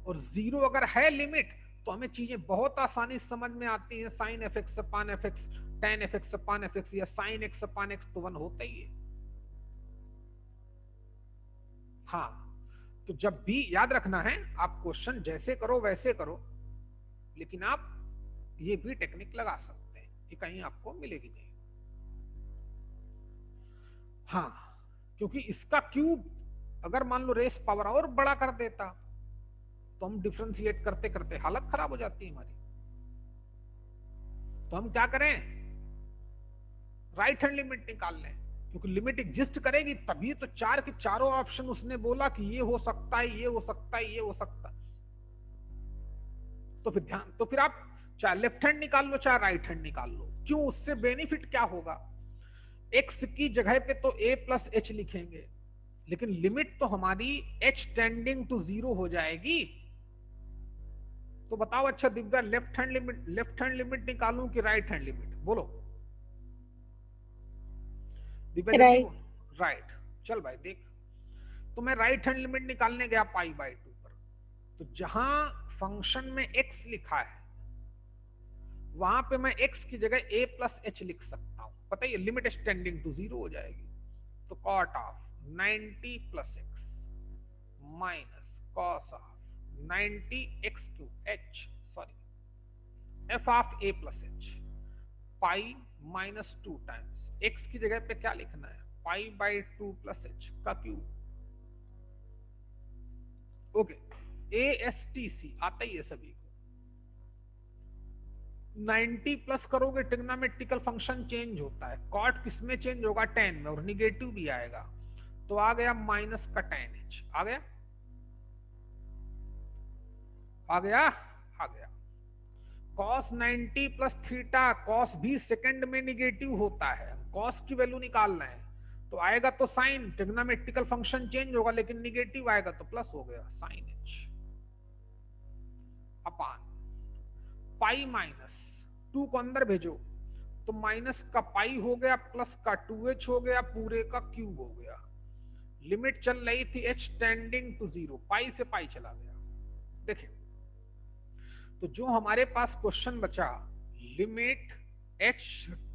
और 0 अगर है लिमिट तो हमें चीजें बहुत आसानी से समझ में आती हैं। Sine f x upon f x, tan f x upon f x या साइन एक्स अपान एक्स तो 1 होता ही है। हाँ, तो जब भी याद रखना है, आप क्वेश्चन जैसे करो वैसे करो, लेकिन आप ये भी टेक्निक लगा सकते हैं, ये कहीं आपको मिलेगी नहीं। हाँ, क्योंकि इसका क्यूब अगर मान लो रेस पावर और बड़ा कर देता, तो हम डिफरेंशिएट करते करते हालत खराब हो जाती है हमारी। तो हम क्या करें, राइट हैंड लिमिट निकाल लें, क्योंकि लिमिट एग्जिस्ट करेगी तभी तो चार के चारों ऑप्शन उसने बोला कि ये हो सकता है, ये हो सकता है, ये हो सकता है। तो फिर ध्यान, तो फिर आप चाहे लेफ्ट हैंड निकाल लो चाहे राइट हैंड निकाल लो, क्यों, उससे बेनिफिट क्या होगा। एक्स की जगह पे तो a प्लस एच लिखेंगे, लेकिन लिमिट तो हमारी h टेंडिंग टू 0 हो जाएगी। तो बताओ अच्छा दिव्या, लेफ्ट हैंड लिमिट निकालूं कि राइट हैंड लिमिट, बोलो दिव्या, जल्दी राइट। बोल। राइट, चल भाई देख, तो मैं राइट हैंड लिमिट निकालने गया π/2 पर, तो जहां फंक्शन में x लिखा है वहां पे मैं x की जगह a प्लस एच लिख सकता हूं, पता है, लिमिट एक्सटेंडिंग टू 0 हो जाएगी। तो cot of 90 plus x minus cos of 90 x cube h, sorry f of a plus h pi minus 2 times x की जगह पे क्या लिखना है, पाई बाई 2 प्लस एच का क्यूब। ओके, ASTC आता ही है सभी को। 90 प्लस करोगे ट्रिग्नोमेट्रिकल फंक्शन चेंज होता है, कॉट किस में चेंज होगा, tan में, और निगेटिव भी आएगा। तो आ गया माइनस का tan h, आ गया आ गया आ गया। cos 90 प्लस थीटा, cos भी सेकंड में निगेटिव होता है, cos की वैल्यू निकालना है तो आएगा तो साइन, ट्रिग्नोमेट्रिकल फंक्शन चेंज होगा लेकिन निगेटिव आएगा तो प्लस हो गया साइन h अपान पाई माइनस 2 को अंदर भेजो तो माइनस का पाई हो गया प्लस का 2h हो गया, पूरे का क्यूब हो गया। लिमिट चल रही थी h टेंडिंग टू 0, पाई से पाई चला गया। देखिए तो जो हमारे पास क्वेश्चन बचा, limit h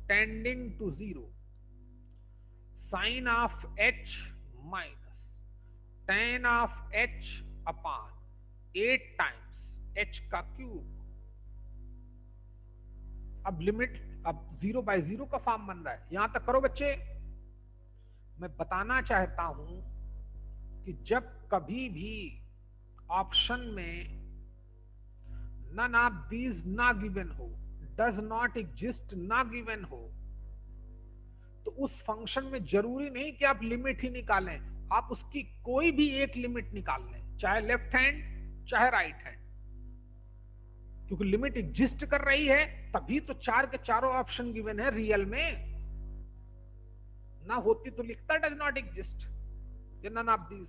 tending to 0 sine of h minus tan of h upon 8 times h का क्यूब। अब लिमिट, अब 0 बाय 0 का फॉर्म बन रहा है, यहां तक करो बच्चे। मैं बताना चाहता हूं कि जब कभी भी ऑप्शन में नन ऑफ दीज ना गिवन हो, डज नॉट एग्जिस्ट ना गिवन हो, तो उस फंक्शन में जरूरी नहीं कि आप लिमिट ही निकालें, आप उसकी कोई भी एक लिमिट निकाल लें, चाहे लेफ्ट हैंड चाहे राइट हैंड, क्योंकि लिमिट एग्जिस्ट कर रही है तभी तो चार के चारों ऑप्शन गिवन है। रियल में ना होती तो लिखता डज नॉट एग्जिस्ट या नन ऑफ दीज।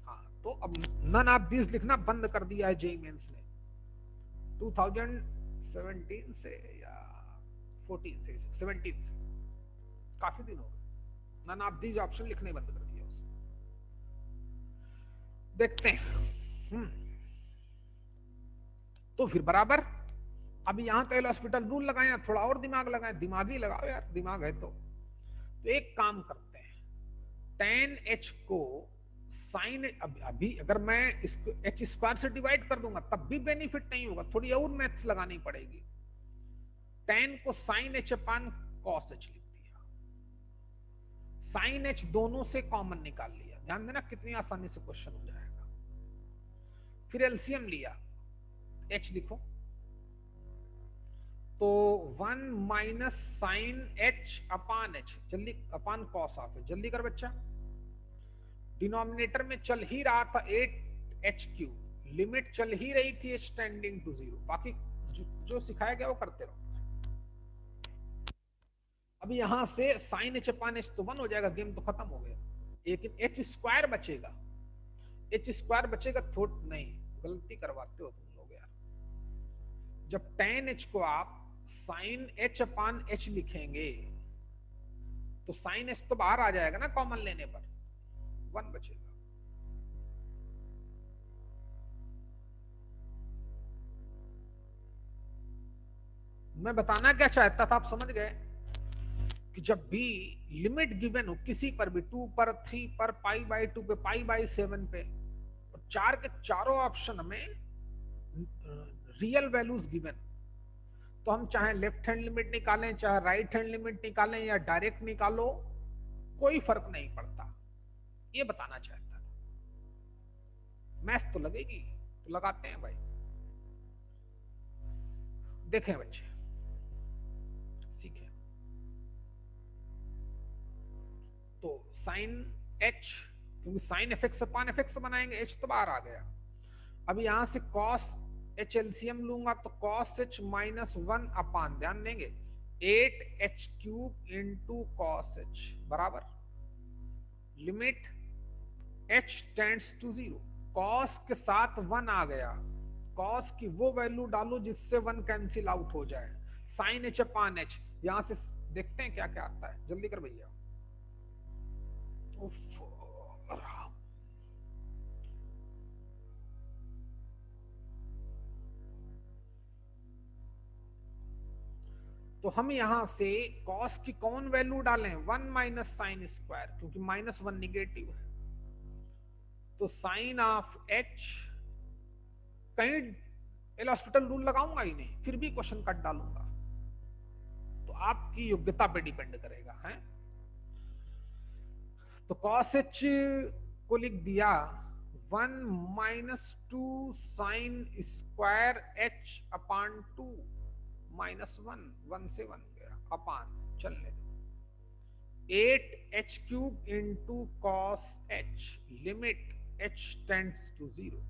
हाँ, तो अब नन ऑफ दीज लिखना बंद कर दिया है जेईई मेंस ने 2017 से या 14 से 17 से, काफी दिन हो गए, नन ऑफ दीज ऑप्शन लिखने बंद कर दिया उसने। देखते हैं तो फिर बराबर। अभी यहां तो एल हॉस्पिटल रूल लगाए, थोड़ा और दिमाग लगाए, दिमाग ही लगाओ यार, दिमाग है तो एक काम करते हैं, tan h को साइन, अभी अगर मैं इसको h स्क्वायर से डिवाइड कर दूंगा तब भी बेनिफिट नहीं होगा, थोड़ी और मैथ्स लगानी पड़ेगी। tan को sine h upon cos h लिख दिया, साइन h दोनों से कॉमन निकाल लिया, ध्यान देना कितनी आसानी से क्वेश्चन हो जाएगा। फिर एलसीएम लिया, h लिखो तो 1 माइनस साइन h अपान h, जल्दी अपान कॉस ऑफ h, जल्दी कर बच्चा। डिनोमिनेटर में चल ही रहा था 8h क्यूब, लिमिट चल ही रही थी h टेंडिंग टू 0, बाकी जो सिखाया गया वो करते रहो। अब यहां से साइन h अपान h तो 1 हो जाएगा, गेम तो खत्म हो गया, लेकिन h स्क्वायर बचेगा, h स्क्वायर बचेगा थोड़ा नहीं, गलती करवाते हो तुम लोग यार। जब tan h को आप साइन h अपान h लिखेंगे तो साइन h तो बाहर आ जाएगा ना कॉमन लेने पर, 1 बचेगा। मैं बताना क्या चाहता था आप समझ गए कि जब भी लिमिट गिवन हो किसी पर भी, 2 पर, 3 पर, पाई बाई 2 पे, पाई बाई 7 पे, और चार के चारों ऑप्शन में रियल वैल्यूज गिवन, तो हम चाहे लेफ्ट हैंड लिमिट निकालें चाहे राइट हैंड लिमिट निकालें या डायरेक्ट निकालो, कोई फर्क नहीं पड़ता, ये बताना चाहता था। मैथ तो लगेगी तो लगाते हैं भाई। देखें बच्चे, सीखें। तो साइन h, क्योंकि sign f x upon f x बनाएंगे, h तो बाहर आ गया। अब यहां से कॉस h एलसीएम लूंगा तो कॉस h माइनस 1 अपान, ध्यान देंगे 8h cube into cos h बराबर limit h tends to 0, cos के साथ 1 आ गया, कॉस की वो वैल्यू डालो जिससे 1 कैंसिल आउट हो जाए, साइन h अपान h। यहां से देखते हैं क्या क्या आता है, जल्दी कर भैया। तो हम यहां से कॉस की कौन वैल्यू डालें, 1 माइनस साइन स्क्वायर, क्योंकि -1 निगेटिव है। तो साइन ऑफ एच, कहीं एल हॉस्पिटल रूल लगाऊंगा ही नहीं, फिर भी क्वेश्चन कट डालूंगा। तो आपकी योग्यता पे डिपेंड करेगा है। तो कॉस एच को लिख दिया 1 माइनस 2 साइन स्क्वायर एच अपान 2 -1, 1 से 1 गया अपान, चलने दो, 8h cube into cos h, limit h tends to 0।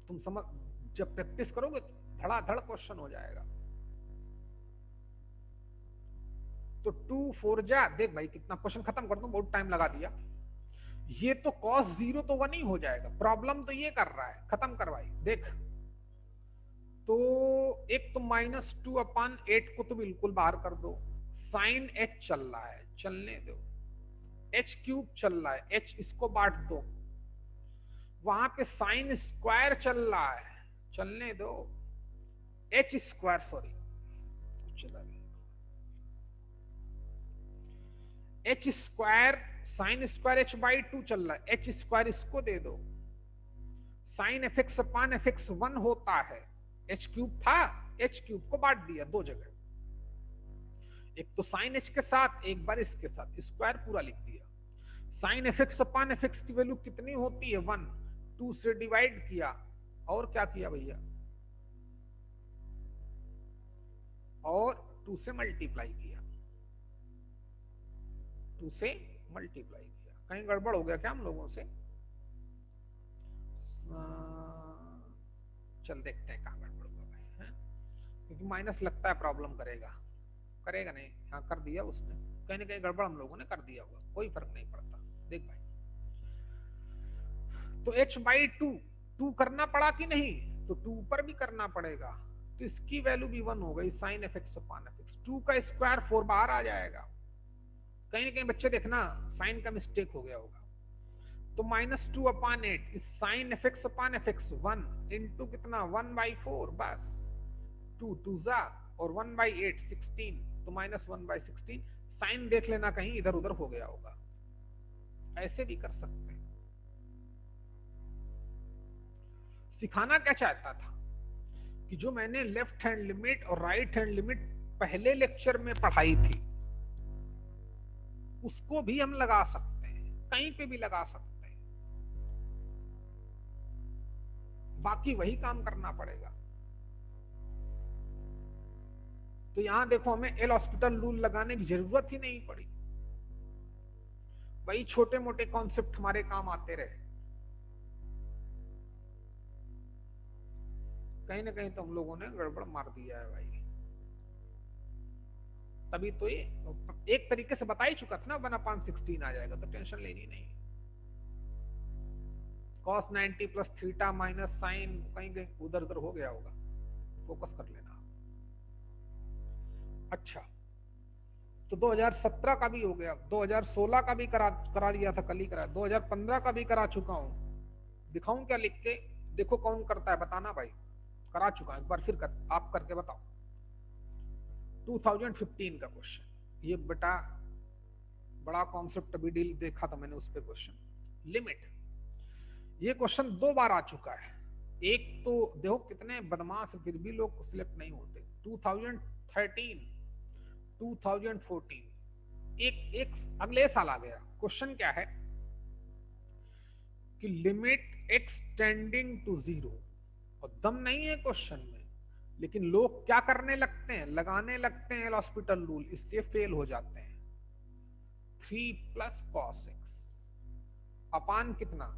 तुम समझ, जब प्रैक्टिस करोगे तो धड़ाधड़ क्वेश्चन हो जाएगा। तो 2 4 जा, देख भाई कितना क्वेश्चन खत्म कर दूं, बहुत टाइम लगा दिया। ये तो cos 0 तो 1 ही हो जाएगा, प्रॉब्लम तो ये कर रहा है, खत्म कर भाई देख। तो एक तो -2 अपान 8 को तो बिल्कुल बाहर कर दो, साइन h चल रहा है, चलने दो, h क्यूब चल रहा है, h इसको बांट दो, वहां पे साइन स्क्वायर चल रहा है, चलने दो, h स्क्वायर, सॉरी चला गया, h square, sine square h by 2 चल रहा है, h स्क्वायर इसको दे दो, sign f x upon f x 1 होता है, h क्यूब था, h क्यूब को बांट दिया दो जगह, एक तो साइन h के साथ, एक बार इसके साथ, स्क्वायर पूरा लिख दिया। Sign f x upon f x की वैल्यू कितनी होती है, 1, 2 से डिवाइड किया, और क्या किया भैया, और 2 से मल्टीप्लाई किया, 2 से मल्टीप्लाई किया। कहीं गड़बड़ हो गया क्या हम लोगों से? चल देखते हैं कहाँ गड़बड़ हुआ भाई, है? क्योंकि माइनस लगता है प्रॉब्लम करेगा, करेगा नहीं, हाँ कर दिया उसने, कहीं ना कहीं गड़बड़ हम लोगों ने कर दिया होगा, कोई फर्क नहीं पड़ता। देख भाई, तो h बाई 2 करना पड़ा कि नहीं, तो 2 पर भी करना पड़ेगा, तो इसकी वैल्यू भी 1 हो गई, sign f x upon f x, 2 का स्क्वायर 4 बाहर आ जाएगा। कहीं ना कहीं बच्चे देखना साइन का मिस्टेक हो गया होगा। तो -2 अपान 8 इस sign f x upon f x 1 into कितना 1/4, बस 2 2 जा, और 1/8 16, तो -1/16। साइन देख लेना कहीं इधर उधर हो गया होगा, ऐसे भी कर सकते हैं। सिखाना क्या चाहता था कि जो मैंने लेफ्ट हैंड लिमिट और राइट हैंड लिमिट पहले लेक्चर में पढ़ाई थी, उसको भी हम लगा सकते हैं, कहीं पे भी लगा सकते हैं, बाकी वही काम करना पड़ेगा। तो यहां देखो हमें एल हॉस्पिटल रूल लगाने की जरूरत ही नहीं पड़ी, वही छोटे मोटे कॉन्सेप्ट हमारे काम आते रहे। कहीं ना कहीं तो हम लोगों ने गड़बड़ मार दिया है भाई, तभी तो ये एक तरीके से बता ही चुका था ना, 1/16 आ जाएगा, तो टेंशन लेनी नहीं। cos 90 plus theta minus sine, कहीं कहीं उधर उधर हो गया होगा, फोकस कर लेना। अच्छा, तो 2017 का भी हो गया, 2016 का भी करा दिया था, कल ही करा, 2015 का भी करा चुका हूं, दिखाऊं क्या लिख के, देखो कौन करता है, बताना भाई, करा चुका एक बार, फिर आप करके बताओ। 2015 का क्वेश्चन, ये बेटा बड़ा कॉन्सेप्ट अभी डील देखा था मैंने उस पे क्वेश्चन, लिमिट। ये क्वेश्चन 2 बार आ चुका है, एक तो देखो कितने बदमाश फिर भी लोग सिलेक्ट नहीं होते, 2013, 2014, एक अगले साल आ गया। क्वेश्चन क्या है कि लिमिट एक्स टेंडिंग टू 0, और दम नहीं है क्वेश्चन में, लेकिन लोग क्या करने लगते हैं, लगाने लगते हैं एल हॉस्पिटल रूल, इसलिए फेल हो जाते हैं। 3 प्लस कॉस एक्स अपान कितना,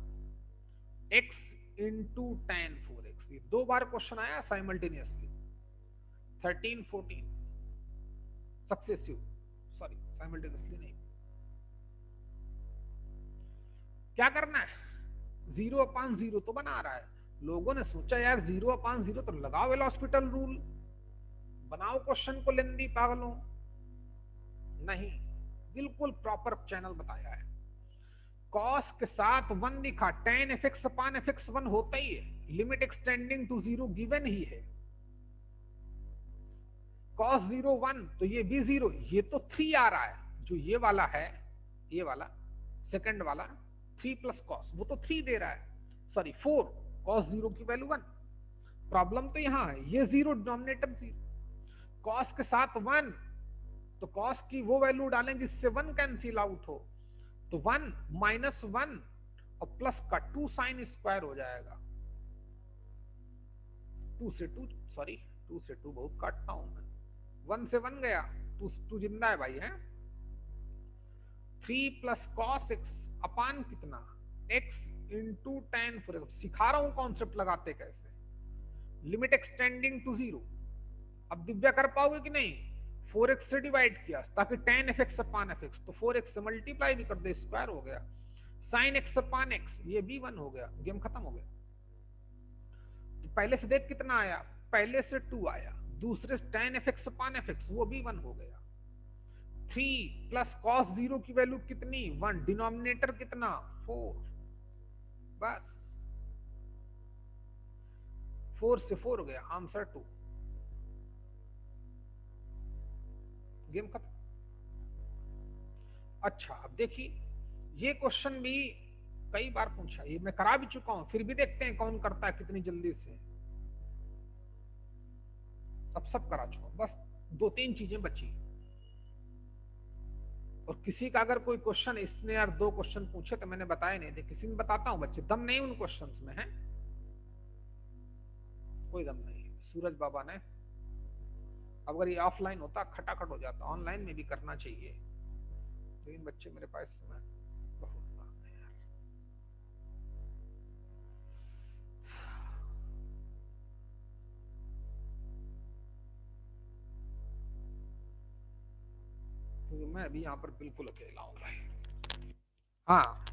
x इंटू tan 4x, ये 2 बार क्वेश्चन आया साइमल्टेनियसली, 13 14 सक्सेसिव, सॉरी साइमल्टेनियसली नहीं। क्या करना है, 0/0 तो बना रहा है, लोगों ने सोचा यार 0/0 तो लगाओ एल हॉस्पिटल रूल, बनाओ क्वेश्चन को लेंदी पागलों, नहीं, बिल्कुल प्रॉपर चैनल बताया है। कॉस के साथ 1 लिखा, tan fx अपान fx 1 होता ही है, लिमिट एक्सटेंडिंग टू 0 गिवन ही है। cos 0 1 तो ये भी 0, ये तो 3 आ रहा है, जो ये वाला है, ये वाला सेकंड वाला 3 प्लस कॉस, वो तो 3 दे रहा है, सॉरी 4, cos 0 की वैल्यू 1। प्रॉब्लम तो यहां है, ये 0 डिनोमिनेटर 0, cos के साथ 1 तो cos की वो वैल्यू डालें जिससे 1 कैंसिल आउट हो, तो 1 माइनस 1 और प्लस का 2 साइन स्क्वायर हो जाएगा। 2 से 2 सॉरी 2 से 2 बहुत काटता हूं मैं, 1 से 1 गया, 2 जिंदा है भाई, है 3 प्लस कॉस एक्स अपान कितना x इंटू टेन, सिखा रहा हूं कॉन्सेप्ट लगाते कैसे, लिमिट एक्सटेंडिंग टू 0। अब दिव्या कर पाओगे कि नहीं, 4x से डिवाइड किया ताकि tan fx अपान fx, तो 4x से मल्टीप्लाई भी कर दे, स्क्वायर हो गया, sin x अपान x ये भी 1 हो गया, गेम खत्म हो गया। तो पहले से देख कितना आया, पहले से 2 आया, दूसरे tan fx अपान fx वो भी 1 हो गया। 3 प्लस cos 0 की वैल्यू कितनी 1, डिनोमिनेटर कितना 4, बस 4 से 4 हो गया, आंसर 2, गेम खत्म। अच्छा अब देखिए, ये क्वेश्चन भी कई बार पूछा, ये मैं करा भी चुका हूं, फिर भी देखते हैं कौन करता है कितनी जल्दी से। अब सब करा चुका, बस 2-3 चीजें बची, और किसी का अगर कोई क्वेश्चन, इसने यार 2 क्वेश्चन पूछे तो मैंने बताए नहीं थे, किसी ने बताता हूं बच्चे, दम नहीं उन क्वेश्चंस में है, कोई दम नहीं। सूरज बाबा ने, अगर ये ऑफलाइन होता खटाखट हो जाता, ऑनलाइन में भी करना चाहिए, लेकिन बच्चे मेरे पास समय बहुत कम है यार। क्योंकि मैं अभी यहाँ पर बिल्कुल अकेला हूँ भाई। हाँ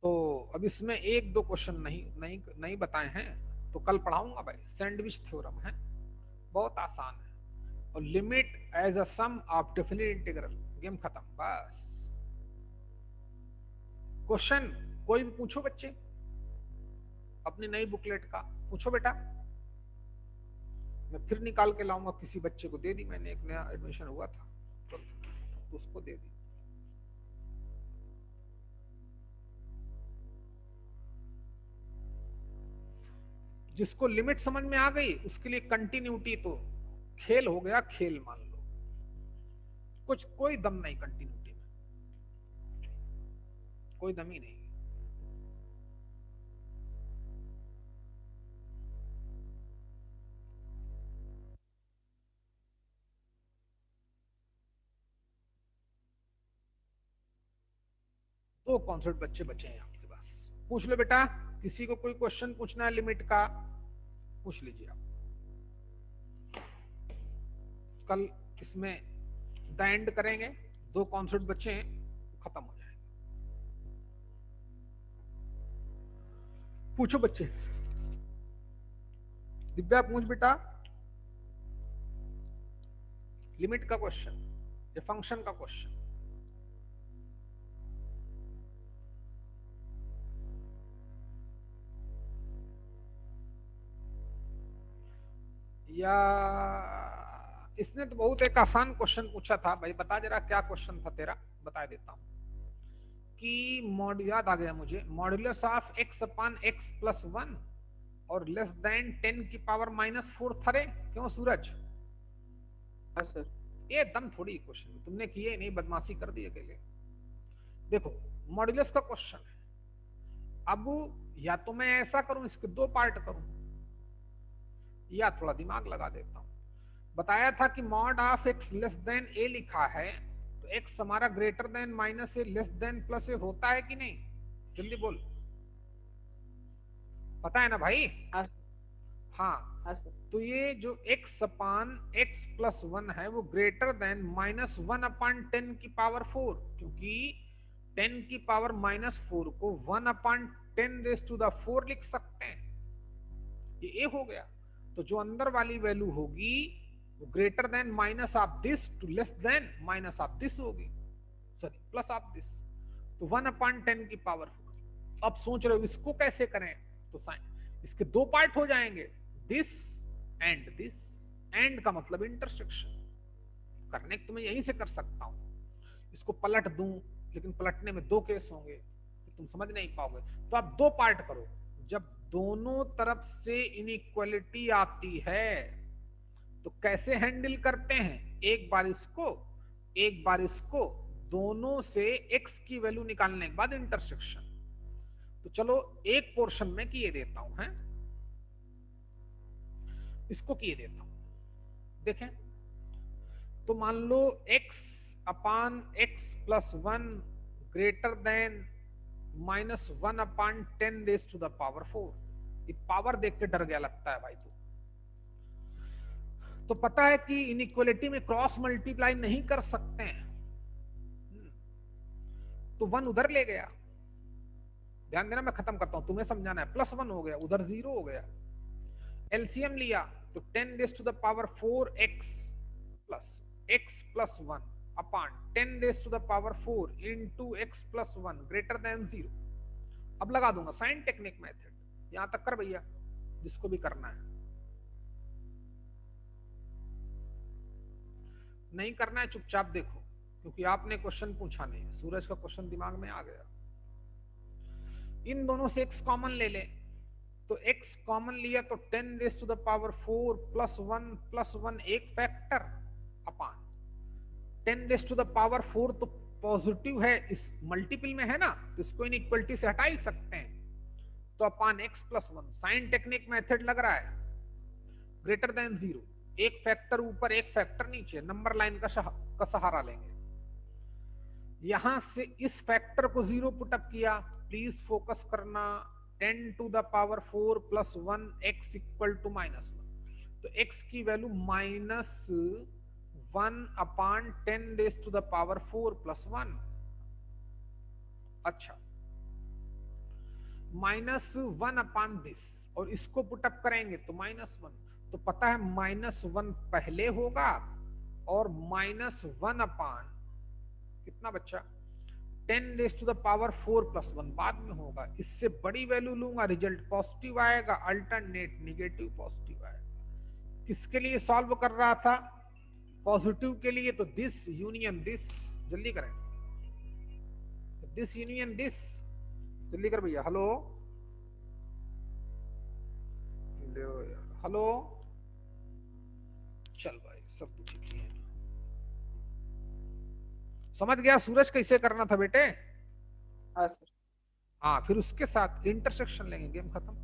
तो अब इसमें 1-2 क्वेश्चन नहीं नहीं नहीं बताए हैं, तो कल पढ़ाऊंगा भाई, सैंडविच थ्योरम है, बहुत आसान है, और limit as a sum of definite integral, game खत्म बस। क्वेश्चन कोई भी पूछो बच्चे, अपनी नई बुकलेट का पूछो बेटा, मैं फिर निकाल के लाऊंगा, किसी बच्चे को दे दी मैंने, एक नया एडमिशन हुआ था तो उसको दे दी। जिसको लिमिट समझ में आ गई उसके लिए कंटिन्यूटी तो खेल हो गया, खेल मान लो, कुछ कोई दम नहीं कंटिन्यूटी में, कोई दम ही नहीं। दो कॉन्सेप्ट बच्चे बचे हैं आपके पास, पूछ लो बेटा, किसी को कोई क्वेश्चन पूछना है लिमिट का पूछ लीजिए आप, कल इसमें द एंड करेंगे, 2 कॉन्सेप्ट बचे हैं, खत्म हो जाएगा। पूछो बच्चे, दिव्या पूछ बेटा, लिमिट का क्वेश्चन या फंक्शन का क्वेश्चन। या इसने तो बहुत एक आसान क्वेश्चन पूछा था भाई, बता जरा क्या क्वेश्चन था तेरा, बता देता हूं कि याद आ गया मुझे, modulus of x upon x plus 1 और लेस देन 10 की पावर -4 थरे, क्यों सूरज? हाँ सर। ये दम थोड़ी क्वेश्चन तुमने किए नहीं, बदमाशी कर दी अकेले। देखो मॉड्यूलस का क्वेश्चन है, अब या तो मैं ऐसा करूं, इसके 2 पार्ट करूं, या थोड़ा दिमाग लगा देता हूं। बताया था कि mod of x less than a लिखा है, तो एक्स हमारा greater than minus a less than plus a होता है कि नहीं, जल्दी बोल, पता है ना भाई? हाँ हाँ हाँ सर। तो ये जो x अपान x प्लस 1 है वो ग्रेटर देन -1 अपान 10 की पावर 4, क्योंकि 10 की पावर -4 को 1 अपान 10 रेज टू द 4 लिख सकते हैं, ये a हो गया। तो जो अंदर वाली वैल्यू होगी वो greater than minus of this to less than minus of this होगी, सॉरी प्लस ऑफ दिस। तो 1/10 की पावर 4। अब सोच रहे हो इसको कैसे करें, तो साइन इसके दो पार्ट हो जाएंगे, दिस एंड दिस। एंड का मतलब इंटरसेक्शन। करने तो मैं यहीं से कर सकता हूं, इसको पलट दूं, लेकिन पलटने में दो केस होंगे, तुम समझ नहीं पाओगे। तो आप दो पार्ट करो। जब दोनों तरफ से इनइक्वालिटी आती है तो कैसे हैंडल करते हैं, एक बार इसको एक बार इसको, दोनों से x की वैल्यू निकालने के बाद इंटरसेक्शन। तो चलो एक पोर्शन में किए देता हूं, है इसको किए देता हूं। देखें तो मान लो x/x+1 ग्रेटर देन -1/10⁻⁴। ये पावर देख के डर गया लगता है भाई। तो पता है कि इनइक्वालिटी में क्रॉस मल्टीप्लाई नहीं कर सकते हैं, तो 1 उधर ले गया। ध्यान देना, मैं खत्म करता हूं, तुम्हें समझाना है। +1 हो गया, उधर 0 हो गया। एलसीएम लिया तो 10⁴x plus x+1 upon 10⁴ into x+1 greater than 0। अब लगा दूंगा साइन टेक्निक मेथड। यहां तक कर भैया, जिसको भी करना है। नहीं करना है चुपचाप देखो, क्योंकि आपने क्वेश्चन पूछा नहीं, सूरज का क्वेश्चन दिमाग में आ गया। इन दोनों से x कॉमन ले ले, तो x कॉमन लिया तो 10⁴ +1 एक फैक्टर अपान 10⁴ तो पॉजिटिव है, इस मल्टीपल में है ना, तो इसको इनइक्वालिटी से हटा ही सकते हैं। तो अपान x+1 साइन टेक्निक मेथड लग रहा है, ग्रेटर देन 0। एक फैक्टर ऊपर एक फैक्टर नीचे, नंबर लाइन का सहारा लेंगे। यहां से इस फैक्टर को 0 पुटअप किया। प्लीज फोकस करना, 10⁴ +1 x इक्वल टू -1। तो x की वैल्यू -1/10⁻⁴ +1। अच्छा, -1/this, और इसको पुटअप करेंगे तो -1। तो पता है -1 पहले होगा और -1 कितना बच्चा 10⁴ +1 बाद में होगा। इससे बड़ी वैल्यू लूंगा, रिजल्ट पॉजिटिव आएगा, अल्टरनेट निगेटिव पॉजिटिव आएगा। किसके लिए सॉल्व कर रहा था, पॉजिटिव के लिए, तो दिस यूनियन दिस। जल्दी करें, दिस यूनियन दिस, जल्दी कर भैया। हेलो हेलो, चल भाई सब तो ठीक ही है। समझ गया सूरज कैसे करना था बेटे? हाँ सर। हाँ, फिर उसके साथ इंटरसेक्शन लेंगे, गेम खत्म।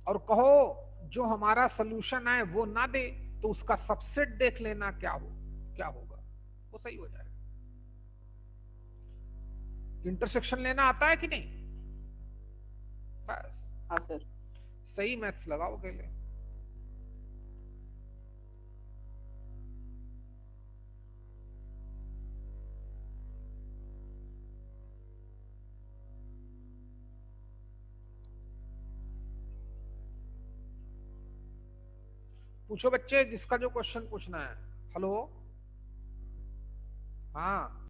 और कहो जो हमारा सोल्यूशन है वो ना दे तो उसका सबसेट देख लेना, क्या होगा, वो सही हो जाएगा। इंटरसेक्शन लेना आता है कि नहीं? बस हाँ सर। सही मैथ्स लगाओ अकेले। पूछो बच्चे, जिसका जो क्वेश्चन पूछना है। हेलो, हाँ